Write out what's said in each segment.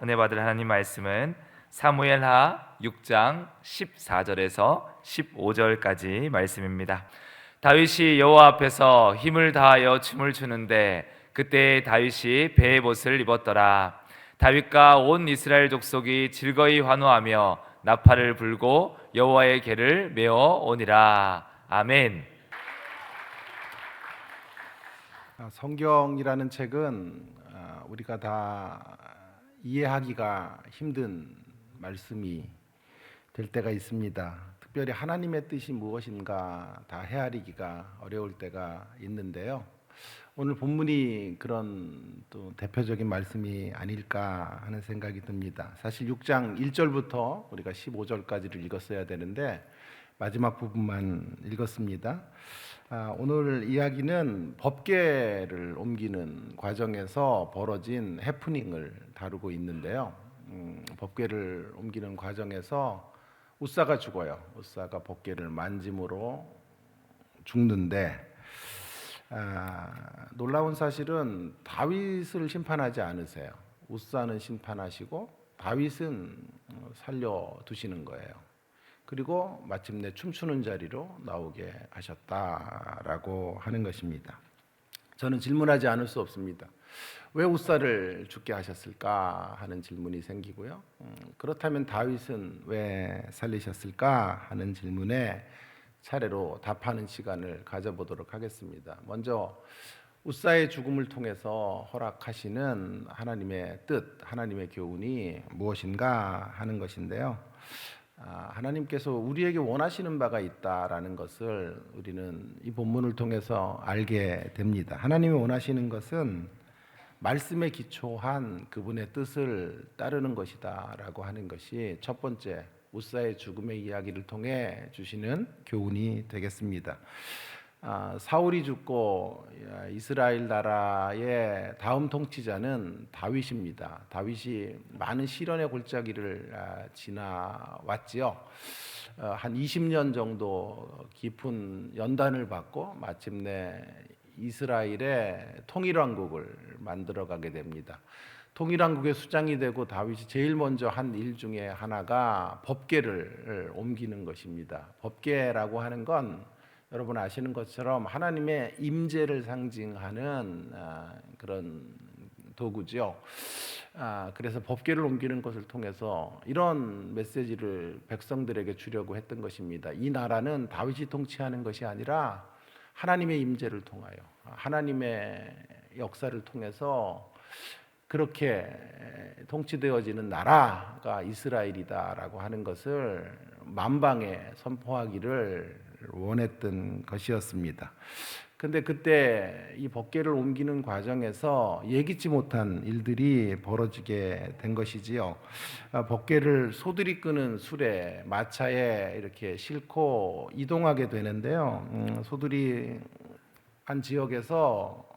은혜 받을 하나님 말씀은 사무엘하 6장 14절에서 15절까지 말씀입니다. 다윗이 여호와 앞에서 힘을 다하여 춤을 추는데 그때 다윗이 배의 옷을 입었더라. 다윗과 온 이스라엘 족속이 즐거이 환호하며 나팔을 불고 여호와의 궤를 메어 오니라. 아멘. 성경이라는 책은 우리가 다 이해하기가 힘든 말씀이 될 때가 있습니다. 특별히 하나님의 뜻이 무엇인가 다 헤아리기가 어려울 때가 있는데요. 오늘 본문이 그런 또 대표적인 말씀이 아닐까 하는 생각이 듭니다. 사실 6장 1절부터 우리가 15절까지를 읽었어야 되는데 마지막 부분만 읽었습니다. 오늘 이야기는 법궤를 옮기는 과정에서 벌어진 해프닝을 다루고 있는데요. 법궤를 옮기는 과정에서 웃사가 죽어요. 웃사가 법궤를 만짐으로 죽는데 놀라운 사실은 다윗을 심판하지 않으세요. 웃사는 심판하시고 다윗은 살려두시는 거예요. 그리고 마침내 춤추는 자리로 나오게 하셨다라고 하는 것입니다. 저는 질문하지 않을 수 없습니다. 왜 웃사를 죽게 하셨을까 하는 질문이 생기고요. 그렇다면 다윗은 왜 살리셨을까 하는 질문에 차례로 답하는 시간을 가져보도록 하겠습니다. 먼저 웃사의 죽음을 통해서 허락하시는 하나님의 뜻, 하나님의 교훈이 무엇인가 하는 것인데요. 하나님께서 우리에게 원하시는 바가 있다라는 것을 우리는 이 본문을 통해서 알게 됩니다. 하나님이 원하시는 것은 말씀에 기초한 그분의 뜻을 따르는 것이다라고 하는 것이 첫 번째 웃사의 죽음의 이야기를 통해 주시는 교훈이 되겠습니다. 사울이 죽고 이스라엘 나라의 다음 통치자는 다윗입니다. 다윗이 많은 시련의 골짜기를 지나왔지요. 한 20년 정도 깊은 연단을 받고 마침내 이스라엘의 통일왕국을 만들어가게 됩니다. 통일왕국의 수장이 되고 다윗이 제일 먼저 한 일 중에 하나가 법궤를 옮기는 것입니다. 법궤라고 하는 건 여러분 아시는 것처럼 하나님의 임재를 상징하는 그런 도구죠. 그래서 법궤를 옮기는 것을 통해서 이런 메시지를 백성들에게 주려고 했던 것입니다. 이 나라는 다윗이 통치하는 것이 아니라 하나님의 임재를 통하여 하나님의 역사를 통해서 그렇게 통치되어지는 나라가 이스라엘이다라고 하는 것을 만방에 선포하기를 원했던 것이었습니다. 근데 그때 이 법궤를 옮기는 과정에서 예기치 못한 일들이 벌어지게 된 것이지요. 법궤를 소들이 끄는 수레, 마차에 이렇게 싣고 이동하게 되는데요. 소들이 한 지역에서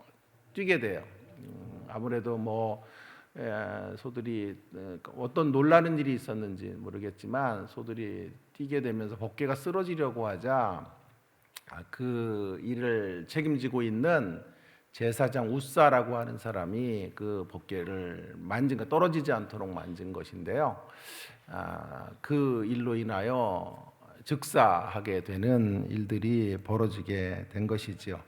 뛰게 돼요. 아무래도 소들이 어떤 놀라는 일이 있었는지 모르겠지만 소들이 뛰게 되면서 법궤가 쓰러지려고 하자 그 일을 책임지고 있는 제사장 웃사라고 하는 사람이 그 법궤를 떨어지지 않도록 만진 것인데요. 그 일로 인하여 즉사하게 되는 일들이 벌어지게 된 것이지요.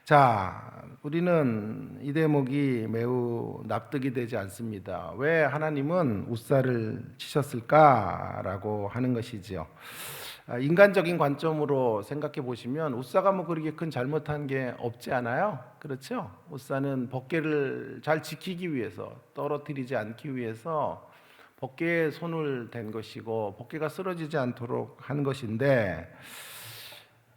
자, 우리는 이 대목이 매우 납득이 되지 않습니다. 왜 하나님은 웃사를 치셨을까라고 하는 것이지요. 인간적인 관점으로 생각해 보시면 웃사가 그렇게 큰 잘못한 게 없지 않아요? 그렇죠? 웃사는 법궤를 잘 지키기 위해서, 떨어뜨리지 않기 위해서 법궤에 손을 댄 것이고 법궤가 쓰러지지 않도록 한 것인데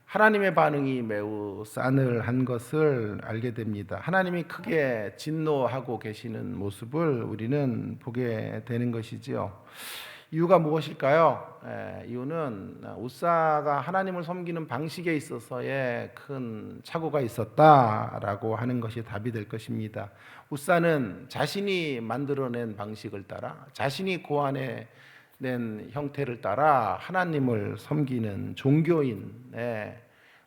하나님의 반응이 매우 싸늘한 것을 알게 됩니다. 하나님이 크게 진노하고 계시는 모습을 우리는 보게 되는 것이지요. 이유가 무엇일까요? 이유는 웃사가 하나님을 섬기는 방식에 있어서의 큰 착오가 있었다라고 하는 것이 답이 될 것입니다. 웃사는 자신이 만들어낸 방식을 따라 자신이 고안해 낸 형태를 따라 하나님을 섬기는 종교인의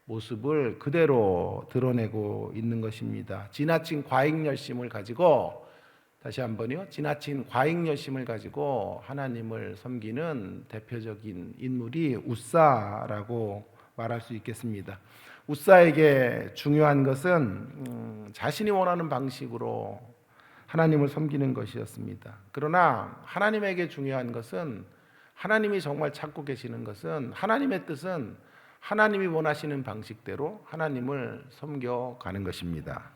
모습을 그대로 드러내고 있는 것입니다. 지나친 과잉 열심을 가지고 다시 한번요. 지나친 과잉 열심을 가지고 하나님을 섬기는 대표적인 인물이 웃사라고 말할 수 있겠습니다. 웃사에게 중요한 것은 자신이 원하는 방식으로 하나님을 섬기는 것이었습니다. 그러나 하나님에게 중요한 것은, 하나님이 정말 찾고 계시는 것은, 하나님의 뜻은 하나님이 원하시는 방식대로 하나님을 섬겨가는 것입니다.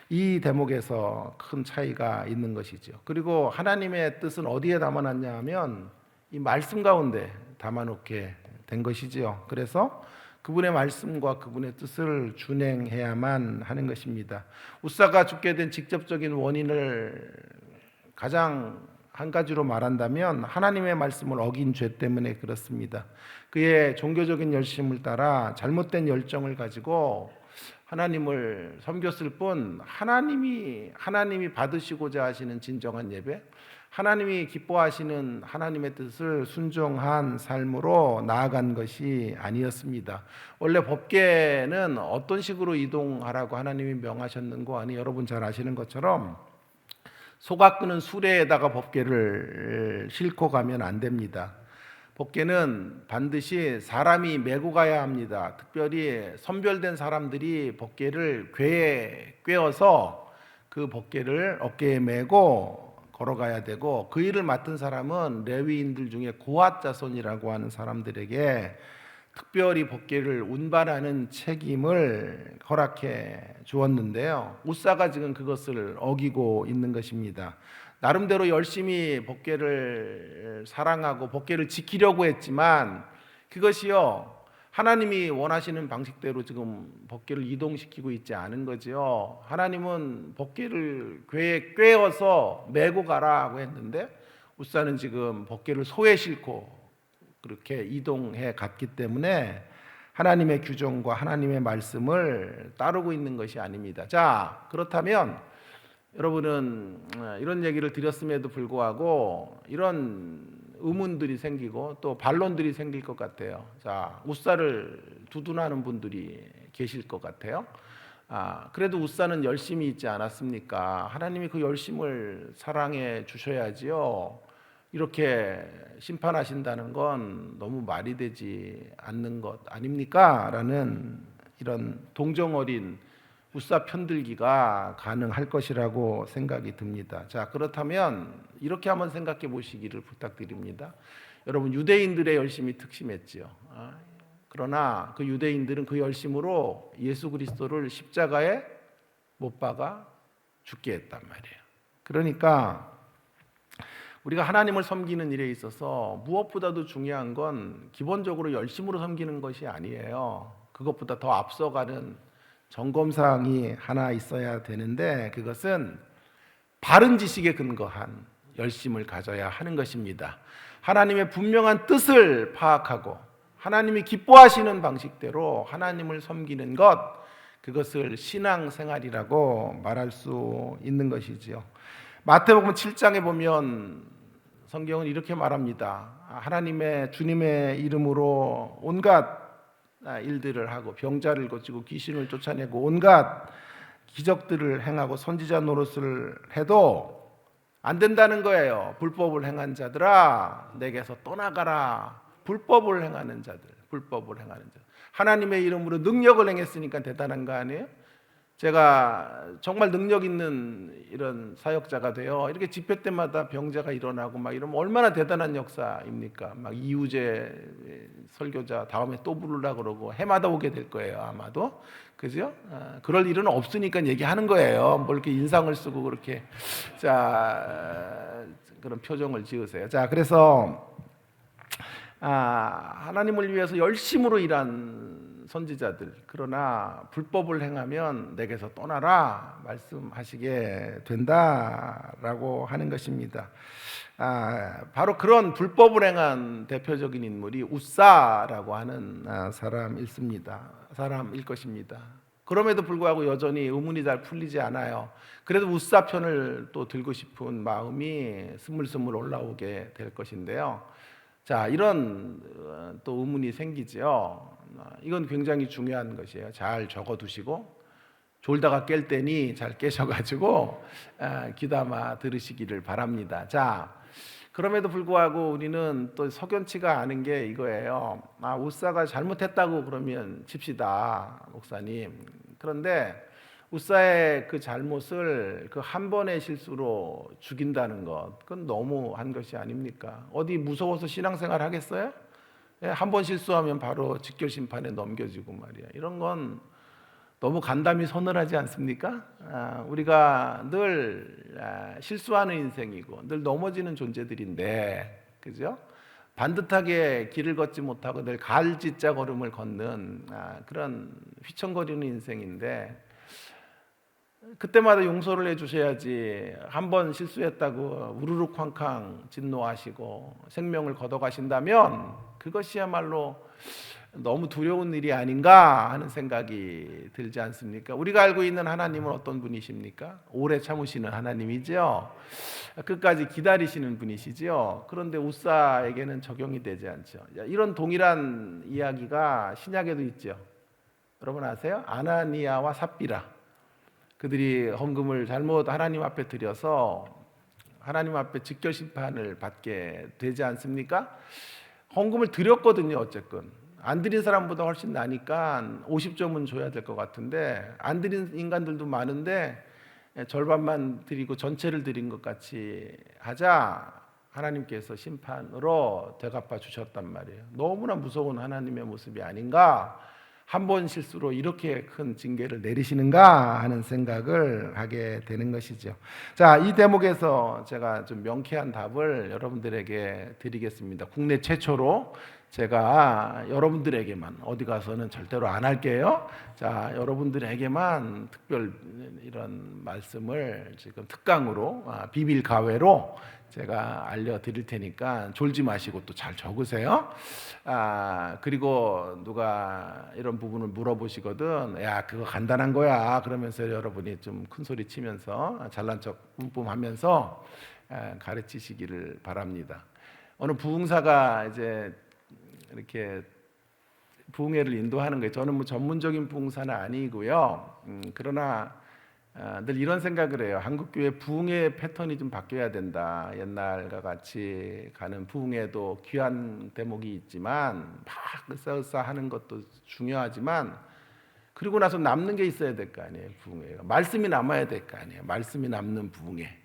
이 대목에서 큰 차이가 있는 것이죠. 그리고 하나님의 뜻은 어디에 담아놨냐 하면 이 말씀 가운데 담아놓게 된 것이지요. 그래서 그분의 말씀과 그분의 뜻을 준행해야만 하는 것입니다. 웃사가 죽게 된 직접적인 원인을 가장 한 가지로 말한다면 하나님의 말씀을 어긴 죄 때문에 그렇습니다. 그의 종교적인 열심을 따라 잘못된 열정을 가지고 하나님을 섬겼을 뿐, 하나님이 받으시고자 하시는 진정한 예배, 하나님이 기뻐하시는 하나님의 뜻을 순종한 삶으로 나아간 것이 아니었습니다. 원래 법궤는 어떤 식으로 이동하라고 하나님이 명하셨는고 하니 여러분 잘 아시는 것처럼 소가 끄는 수레에다가 법궤를 싣고 가면 안 됩니다. 법궤는 반드시 사람이 메고 가야 합니다. 특별히 선별된 사람들이 법궤를 궤에 꿰어서 그 법궤를 어깨에 메고 걸어가야 되고, 그 일을 맡은 사람은 레위인들 중에 고핫 자손이라고 하는 사람들에게 특별히 법궤를 운반하는 책임을 허락해 주었는데요. 웃사가 지금 그것을 어기고 있는 것입니다. 나름대로 열심히 법궤를 사랑하고 법궤를 지키려고 했지만 그것이요, 하나님이 원하시는 방식대로 지금 법궤를 이동시키고 있지 않은 거죠. 하나님은 법궤를 궤에 꿰어서 메고 가라고 했는데 웃사는 지금 법궤를 소에 싣고 그렇게 이동해 갔기 때문에 하나님의 규정과 하나님의 말씀을 따르고 있는 것이 아닙니다. 자, 그렇다면 여러분은 이런 얘기를 드렸음에도 불구하고 이런 의문들이 생기고 또 반론들이 생길 것 같아요. 자, 웃사를 두둔하는 분들이 계실 것 같아요. 그래도 웃사는 열심히 있지 않았습니까? 하나님이 그 열심을 사랑해 주셔야지요. 이렇게 심판하신다는 건 너무 말이 되지 않는 것 아닙니까? 라는 이런 동정 어린 웃사 편들기가 가능할 것이라고 생각이 듭니다. 자, 그렇다면 이렇게 한번 생각해 보시기를 부탁드립니다. 여러분, 유대인들의 열심이 특심했지요. 그러나 그 유대인들은 그 열심으로 예수 그리스도를 십자가에 못 박아 죽게 했단 말이에요. 그러니까 우리가 하나님을 섬기는 일에 있어서 무엇보다도 중요한 건 기본적으로 열심으로 섬기는 것이 아니에요. 그것보다 더 앞서가는 점검사항이 하나 있어야 되는데, 그것은 바른 지식에 근거한 열심을 가져야 하는 것입니다. 하나님의 분명한 뜻을 파악하고 하나님이 기뻐하시는 방식대로 하나님을 섬기는 것, 그것을 신앙생활이라고 말할 수 있는 것이지요. 마태복음 7장에 보면 성경은 이렇게 말합니다. 하나님의 주님의 이름으로 온갖 일들을 하고 병자를 고치고 귀신을 쫓아내고 온갖 기적들을 행하고 선지자 노릇을 해도 안 된다는 거예요. 불법을 행한 자들아 내게서 떠나가라. 불법을 행하는 자들. 하나님의 이름으로 능력을 행했으니까 대단한 거 아니에요? 제가 정말 능력 있는 이런 사역자가 되어 이렇게 집회 때마다 병자가 일어나고 막 이러면 얼마나 대단한 역사입니까? 막 이우재 설교자 다음에 또 부르려고 그러고 해마다 오게 될 거예요, 아마도. 그죠? 그럴 일은 없으니까 얘기하는 거예요. 뭐 이렇게 인상을 쓰고 그렇게. 자, 그런 표정을 지으세요. 자, 그래서 하나님을 위해서 열심으로 일한 선지자들, 그러나 불법을 행하면 내게서 떠나라 말씀하시게 된다라고 하는 것입니다. 바로 그런 불법을 행한 대표적인 인물이 웃사라고 하는 사람일 것입니다. 그럼에도 불구하고 여전히 의문이 잘 풀리지 않아요. 그래도 웃사 편을 또 들고 싶은 마음이 스물스물 올라오게 될 것인데요. 자, 이런 또 의문이 생기죠. 이건 굉장히 중요한 것이에요. 잘 적어두시고 졸다가 깰 때니 잘 깨셔가지고 귀담아 들으시기를 바랍니다. 자, 그럼에도 불구하고 우리는 또 석연치가 않은 게 이거예요. 우사가 잘못했다고 그러면 칩시다, 목사님. 그런데 우사의 그 잘못을 그 한 번의 실수로 죽인다는 것, 그건 너무한 것이 아닙니까? 어디 무서워서 신앙생활 하겠어요? 한 번 실수하면 바로 직결 심판에 넘겨지고 말이야. 이런 건 너무 간담이 서늘하지 않습니까? 우리가 늘 실수하는 인생이고 늘 넘어지는 존재들인데, 그죠? 반듯하게 길을 걷지 못하고 늘 갈짓자 걸음을 걷는 그런 휘청거리는 인생인데, 그때마다 용서를 해주셔야지. 한 번 실수했다고 우르르 쾅쾅 진노하시고 생명을 걷어가신다면 그것이야말로 너무 두려운 일이 아닌가 하는 생각이 들지 않습니까? 우리가 알고 있는 하나님은 어떤 분이십니까? 오래 참으시는 하나님이죠. 끝까지 기다리시는 분이시죠. 그런데 우사에게는 적용이 되지 않죠. 이런 동일한 이야기가 신약에도 있죠. 여러분 아세요? 아나니아와 삽비라. 그들이 헌금을 잘못 하나님 앞에 드려서 하나님 앞에 직결 심판을 받게 되지 않습니까? 헌금을 드렸거든요. 어쨌건 안 드린 사람보다 훨씬 나니까 50점은 줘야 될 것 같은데, 안 드린 인간들도 많은데 절반만 드리고 전체를 드린 것 같이 하자 하나님께서 심판으로 되갚아 주셨단 말이에요. 너무나 무서운 하나님의 모습이 아닌가, 한 번 실수로 이렇게 큰 징계를 내리시는가 하는 생각을 하게 되는 것이죠. 자, 이 대목에서 제가 좀 명쾌한 답을 여러분들에게 드리겠습니다. 국내 최초로 제가 여러분들에게만, 어디 가서는 절대로 안 할게요. 자, 여러분들에게만 특별 이런 말씀을 지금 특강으로, 비밀 가외로 제가 알려드릴 테니까 졸지 마시고 또 잘 적으세요. 그리고 누가 이런 부분을 물어보시거든, 야 그거 간단한 거야 그러면서 여러분이 좀 큰 소리 치면서 잘난 척 뿜뿜하면서 가르치시기를 바랍니다. 어느 부흥사가 이제 이렇게 부흥회를 인도하는 거예요. 저는 뭐 전문적인 부흥사는 아니고요. 그러나 늘 이런 생각을 해요. 한국교회 부흥회 패턴이 좀 바뀌어야 된다. 옛날과 같이 가는 부흥회도 귀한 대목이 있지만 막 으쌰으쌰하는 것도 중요하지만, 그리고 나서 남는 게 있어야 될 거 아니에요. 부흥회가 말씀이 남아야 될 거 아니에요. 말씀이 남는 부흥회.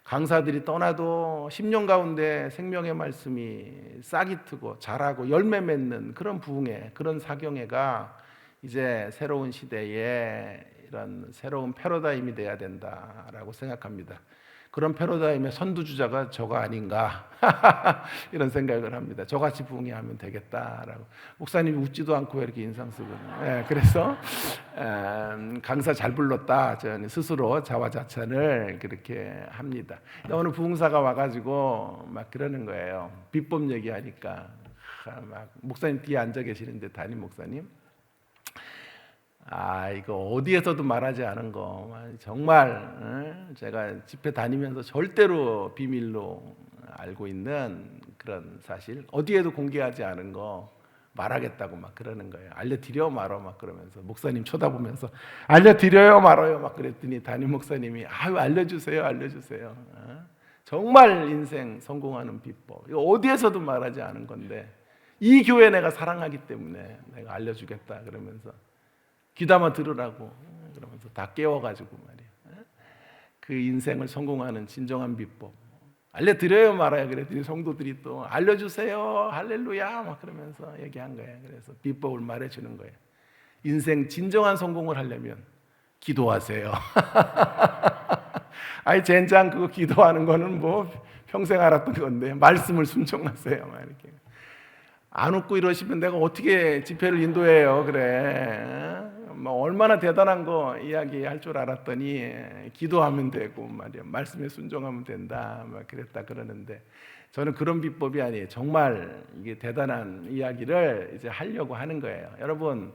강사들이 떠나도 10년 가운데 생명의 말씀이 싹이 트고 자라고 열매 맺는 그런 부흥회, 그런 사경회가 이제 새로운 시대에 이런 새로운 패러다임이 돼야 된다라고 생각합니다. 그런 패러다임의 선두주자가 저가 아닌가 이런 생각을 합니다. 저같이 부흥하면 되겠다라고. 목사님이 웃지도 않고 이렇게 인상 쓰고, 그래서 강사 잘 불렀다 저는 스스로 자화자찬을 그렇게 합니다. 어느 부흥사가 와가지고 막 그러는 거예요. 비법 얘기하니까 막 목사님 뒤에 앉아 계시는데, 담임 목사님, 이거 어디에서도 말하지 않은 거 정말 제가 집회 다니면서 절대로 비밀로 알고 있는 그런 사실, 어디에도 공개하지 않은 거 말하겠다고 막 그러는 거예요. 알려드려 말어 막 그러면서 목사님 쳐다보면서 알려드려요 말아요 막 그랬더니 담임 목사님이 알려주세요 알려주세요. 정말 인생 성공하는 비법, 이거 어디에서도 말하지 않은 건데 이 교회 내가 사랑하기 때문에 내가 알려주겠다 그러면서 귀담아 들으라고 그러면서 다 깨워가지고 말이야. 그 인생을 성공하는 진정한 비법 알려드려요 말아요. 그랬더니 성도들이 또 알려주세요 할렐루야 막 그러면서 얘기한 거예요. 그래서 비법을 말해주는 거예요. 인생 진정한 성공을 하려면 기도하세요. 젠장 그거 기도하는 거는 뭐 평생 알았던 건데 말씀을 순종하세요 막 이렇게. 안 웃고 이러시면 내가 어떻게 집회를 인도해요? 그래. 얼마나 대단한 거 이야기할 줄 알았더니 기도하면 되고 말이야. 말씀에 순종하면 된다. 막 그랬다 그러는데, 저는 그런 비법이 아니에요. 정말 이게 대단한 이야기를 이제 하려고 하는 거예요. 여러분,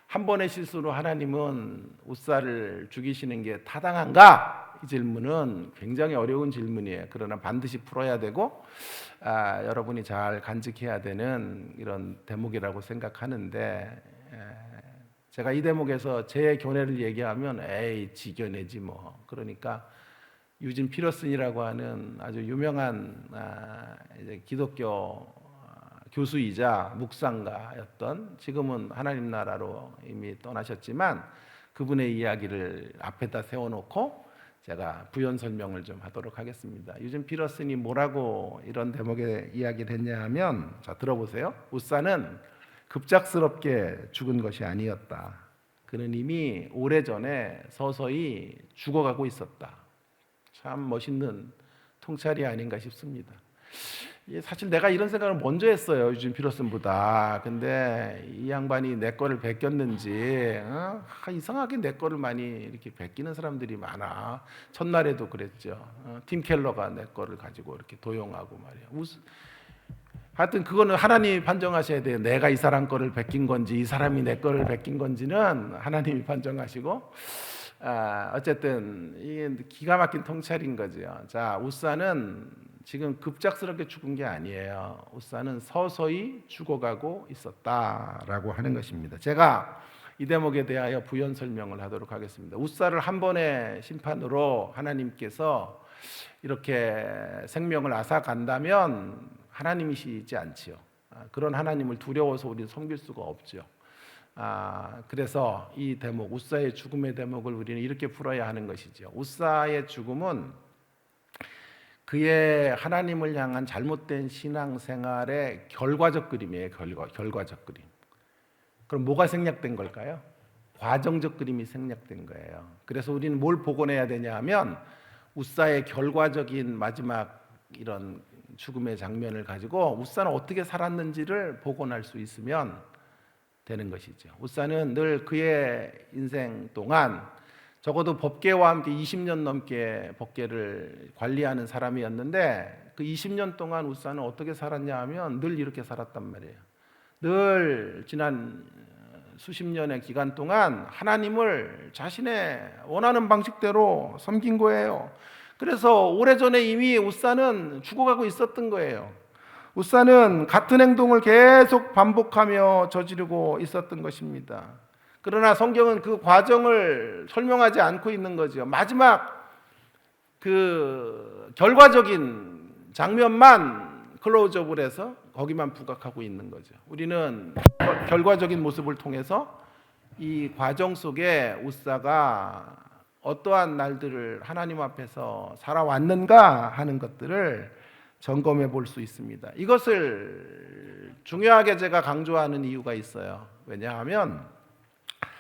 한 번의 실수로 하나님은 우사를 죽이시는 게 타당한가? 이 질문은 굉장히 어려운 질문이에요. 그러나 반드시 풀어야 되고 여러분이 잘 간직해야 되는 이런 대목이라고 생각하는데, 제가 이 대목에서 제 견해를 얘기하면 에이 지겨내지 뭐. 그러니까 유진 피러슨이라고 하는 아주 유명한 이제 기독교 교수이자 묵상가였던, 지금은 하나님 나라로 이미 떠나셨지만 그분의 이야기를 앞에다 세워놓고 제가 부연 설명을 좀 하도록 하겠습니다. 유진 피러슨이 뭐라고 이런 대목에 이야기를 했냐 하면, 자 들어보세요. 우사는 급작스럽게 죽은 것이 아니었다. 그는 이미 오래전에 서서히 죽어가고 있었다. 참 멋있는 통찰이 아닌가 싶습니다. 사실 내가 이런 생각을 먼저 했어요, 유진 피러슨보다. 근데 이 양반이 내 거를 베꼈는지 이상하게 내 거를 많이 이렇게 베끼는 사람들이 많아. 첫날에도 그랬죠. 팀 켈러가 내 거를 가지고 이렇게 도용하고 말이야. 하여튼 그거는 하나님이 판정하셔야 돼요. 내가 이 사람 거를 베낀 건지 이 사람이 내 거를 베낀 건지는 하나님이 판정하시고, 어쨌든 이게 기가 막힌 통찰인 거죠. 자, 우사는 지금 급작스럽게 죽은 게 아니에요. 우사는 서서히 죽어가고 있었다라고 하는 것입니다. 제가 이 대목에 대하여 부연 설명을 하도록 하겠습니다. 우사를 한 번의 심판으로 하나님께서 이렇게 생명을 앗아간다면 하나님이시지 않지요. 그런 하나님을 두려워서 우리는 섬길 수가 없죠. 그래서 이 대목, 우사의 죽음의 대목을 우리는 이렇게 풀어야 하는 것이죠. 우사의 죽음은 그의 하나님을 향한 잘못된 신앙생활의 결과적 그림이에요. 결과적 그림. 그럼 뭐가 생략된 걸까요? 과정적 그림이 생략된 거예요. 그래서 우리는 뭘 복원해야 되냐 하면 우사의 결과적인 마지막 이런 죽음의 장면을 가지고 우사는 어떻게 살았는지를 복원할 수 있으면 되는 것이죠. 우사는 늘 그의 인생 동안 적어도 법궤와 함께 20년 넘게 법궤를 관리하는 사람이었는데, 그 20년 동안 우사는 어떻게 살았냐 하면 늘 이렇게 살았단 말이에요. 늘 지난 수십 년의 기간 동안 하나님을 자신의 원하는 방식대로 섬긴 거예요. 그래서 오래전에 이미 우사는 죽어가고 있었던 거예요. 우사는 같은 행동을 계속 반복하며 저지르고 있었던 것입니다. 그러나 성경은 그 과정을 설명하지 않고 있는 거죠. 마지막 그 결과적인 장면만 클로즈업을 해서 거기만 부각하고 있는 거죠. 우리는 결과적인 모습을 통해서 이 과정 속에 우사가 어떠한 날들을 하나님 앞에서 살아왔는가 하는 것들을 점검해 볼 수 있습니다. 이것을 중요하게 제가 강조하는 이유가 있어요. 왜냐하면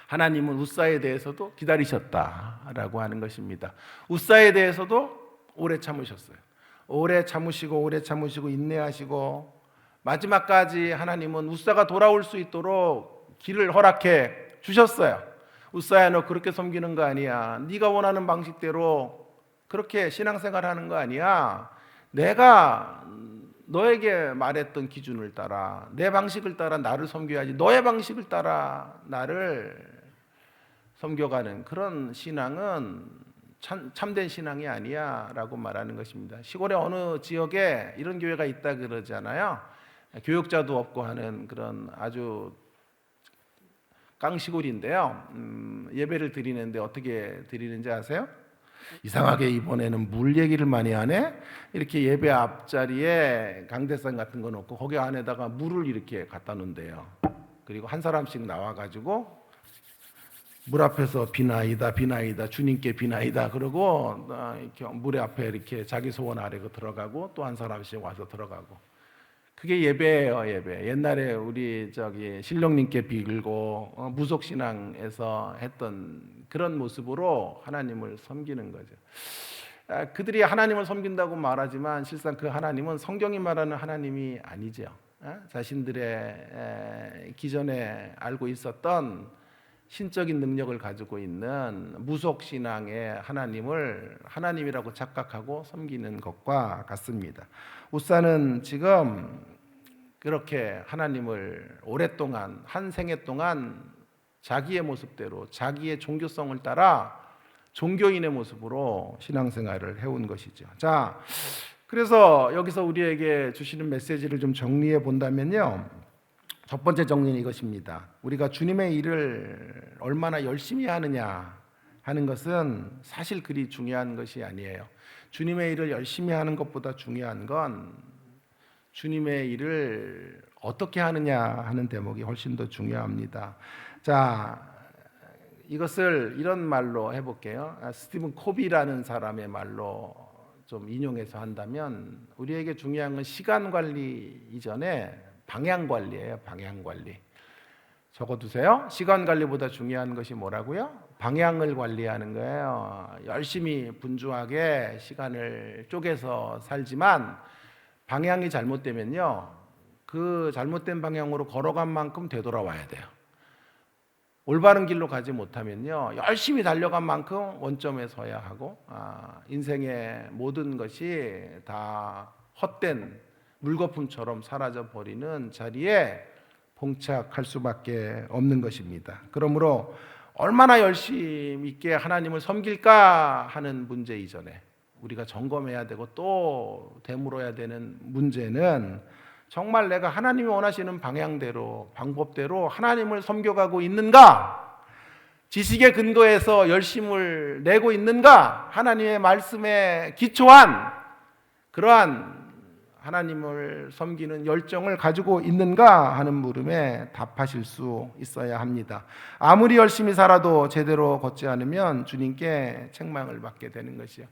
하나님은 우사에 대해서도 기다리셨다라고 하는 것입니다. 우사에 대해서도 오래 참으셨어요. 오래 참으시고 인내하시고 마지막까지 하나님은 우사가 돌아올 수 있도록 길을 허락해 주셨어요. 우사야, 너 그렇게 섬기는 거 아니야. 네가 원하는 방식대로 그렇게 신앙생활하는 거 아니야. 내가 너에게 말했던 기준을 따라, 내 방식을 따라 나를 섬겨야지, 너의 방식을 따라 나를 섬겨가는 그런 신앙은 참된 신앙이 아니야 라고 말하는 것입니다. 시골의 어느 지역에 이런 교회가 있다 그러잖아요. 교역자도 없고 하는 그런 아주 깡시골인데요. 예배를 드리는데 어떻게 드리는지 아세요? 이상하게 이번에는 물 얘기를 많이 하네. 이렇게 예배 앞자리에 강대상 같은 거 놓고 거기 안에다가 물을 이렇게 갖다 놓는데요. 그리고 한 사람씩 나와가지고 물 앞에서 비나이다 주님께 비나이다 그러고 이렇게 물 앞에 이렇게 자기 소원 아래고 들어가고 또 한 사람씩 와서 들어가고, 그게 예배예요. 예배. 옛날에 우리 신령님께 빌고 무속신앙에서 했던 그런 모습으로 하나님을 섬기는 거죠. 그들이 하나님을 섬긴다고 말하지만 실상 그 하나님은 성경이 말하는 하나님이 아니죠. 자신들의 기존에 알고 있었던 신적인 능력을 가지고 있는 무속신앙의 하나님을 하나님이라고 착각하고 섬기는 것과 같습니다. 우사는 지금 그렇게 하나님을 오랫동안 한 생애 동안 자기의 모습대로 자기의 종교성을 따라 종교인의 모습으로 신앙생활을 해온 것이죠. 자, 그래서 여기서 우리에게 주시는 메시지를 좀 정리해 본다면요, 첫 번째 정리는 이것입니다. 우리가 주님의 일을 얼마나 열심히 하느냐 하는 것은 사실 그리 중요한 것이 아니에요. 주님의 일을 열심히 하는 것보다 중요한 건 주님의 일을 어떻게 하느냐 하는 대목이 훨씬 더 중요합니다. 자, 이것을 이런 말로 해볼게요. 스티븐 코비라는 사람의 말로 좀 인용해서 한다면 우리에게 중요한 건 시간 관리 이전에 방향 관리예요. 방향 관리. 적어두세요. 시간 관리보다 중요한 것이 뭐라고요? 방향을 관리하는 거예요. 열심히 분주하게 시간을 쪼개서 살지만 방향이 잘못되면요, 그 잘못된 방향으로 걸어간 만큼 되돌아와야 돼요. 올바른 길로 가지 못하면요, 열심히 달려간 만큼 원점에 서야 하고, 인생의 모든 것이 다 헛된 물거품처럼 사라져 버리는 자리에 봉착할 수밖에 없는 것입니다. 그러므로 얼마나 열심히 있게 하나님을 섬길까 하는 문제 이전에 우리가 점검해야 되고 또 되물어야 되는 문제는 정말 내가 하나님이 원하시는 방향대로, 방법대로 하나님을 섬겨가고 있는가? 지식에 근거해서 열심을 내고 있는가? 하나님의 말씀에 기초한 그러한 하나님을 섬기는 열정을 가지고 있는가 하는 물음에 답하실 수 있어야 합니다. 아무리 열심히 살아도 제대로 걷지 않으면 주님께 책망을 받게 되는 것이요.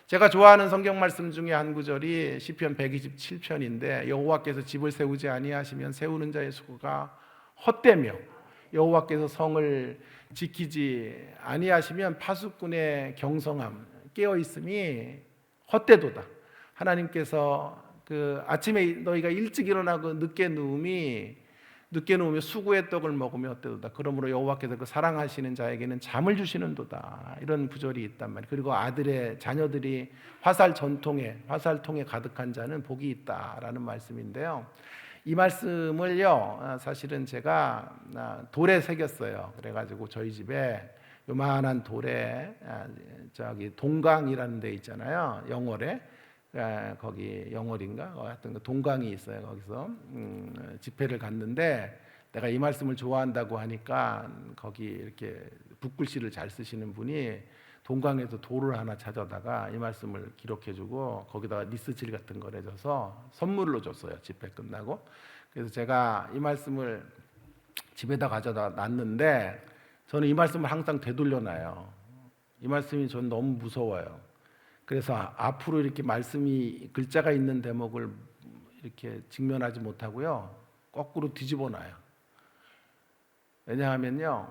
제가 좋아하는 성경 말씀 중에 한 구절이 시편 127편인데 여호와께서 집을 세우지 아니하시면 세우는 자의 수고가 헛되며 여호와께서 성을 지키지 아니하시면 파수꾼의 경성함 깨어 있음이 헛되도다. 하나님께서 그 아침에 너희가 일찍 일어나고 늦게 누우며 수고의 떡을 먹으며 헛되도다. 그러므로 여호와께서 그 사랑하시는 자에게는 잠을 주시는도다. 이런 구절이 있단 말이에요. 그리고 아들의 자녀들이 화살통에 가득한 자는 복이 있다라는 말씀인데요. 이 말씀을요, 사실은 제가 돌에 새겼어요. 그래가지고 저희 집에 요만한 돌에 동강이라는 데 있잖아요. 영월에. 거기 영월인가 하여튼 동강이 있어요. 거기서 집회를 갔는데 내가 이 말씀을 좋아한다고 하니까 거기 이렇게 붓글씨를 잘 쓰시는 분이 동강에서 돌을 하나 찾아다가 이 말씀을 기록해주고 거기다가 니스칠 같은 걸 해줘서 선물로 줬어요. 집회 끝나고. 그래서 제가 이 말씀을 집에다 가져다 놨는데 저는 이 말씀을 항상 되돌려놔요. 이 말씀이 전 너무 무서워요. 그래서 앞으로 이렇게 말씀이 글자가 있는 대목을 이렇게 직면하지 못하고요, 거꾸로 뒤집어 놔요. 왜냐하면요,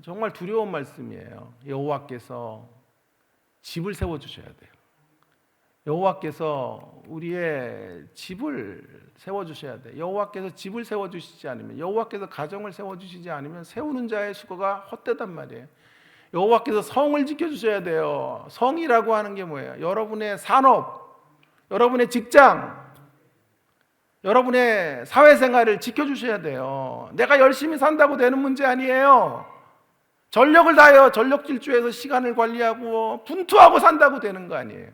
정말 두려운 말씀이에요. 여호와께서 집을 세워 주셔야 돼요. 여호와께서 우리의 집을 세워 주셔야 돼요. 여호와께서 집을 세워 주시지 않으면, 여호와께서 가정을 세워 주시지 않으면 세우는 자의 수고가 헛되단 말이에요. 여호와께서 성을 지켜주셔야 돼요. 성이라고 하는 게 뭐예요? 여러분의 산업, 여러분의 직장, 여러분의 사회생활을 지켜주셔야 돼요. 내가 열심히 산다고 되는 문제 아니에요. 전력을 다해요. 전력 질주해서 시간을 관리하고 분투하고 산다고 되는 거 아니에요.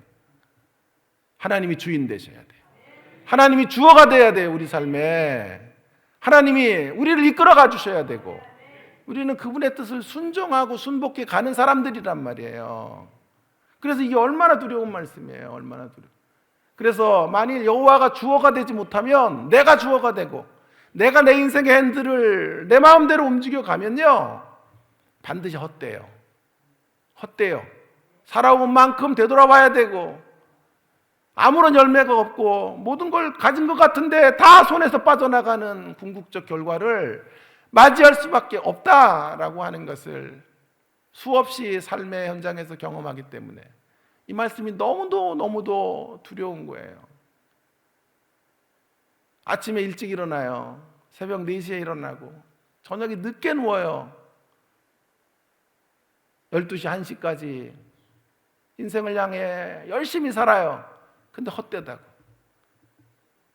하나님이 주인 되셔야 돼요. 하나님이 주어가 돼야 돼요. 우리 삶에 하나님이 우리를 이끌어가 주셔야 되고, 우리는 그분의 뜻을 순종하고 순복해 가는 사람들이란 말이에요. 그래서 이게 얼마나 두려운 말씀이에요. 얼마나 두려워. 그래서 만일 여호와가 주어가 되지 못하면 내가 주어가 되고 내가 내 인생의 핸들을 내 마음대로 움직여 가면요, 반드시 헛돼요. 헛돼요. 살아온 만큼 되돌아와야 되고 아무런 열매가 없고 모든 걸 가진 것 같은데 다 손에서 빠져나가는 궁극적 결과를 맞이할 수밖에 없다라고 하는 것을 수없이 삶의 현장에서 경험하기 때문에 이 말씀이 너무도 두려운 거예요. 아침에 일찍 일어나요. 새벽 4시에 일어나고 저녁에 늦게 누워요. 12시, 1시까지 인생을 향해 열심히 살아요. 근데 헛되다고.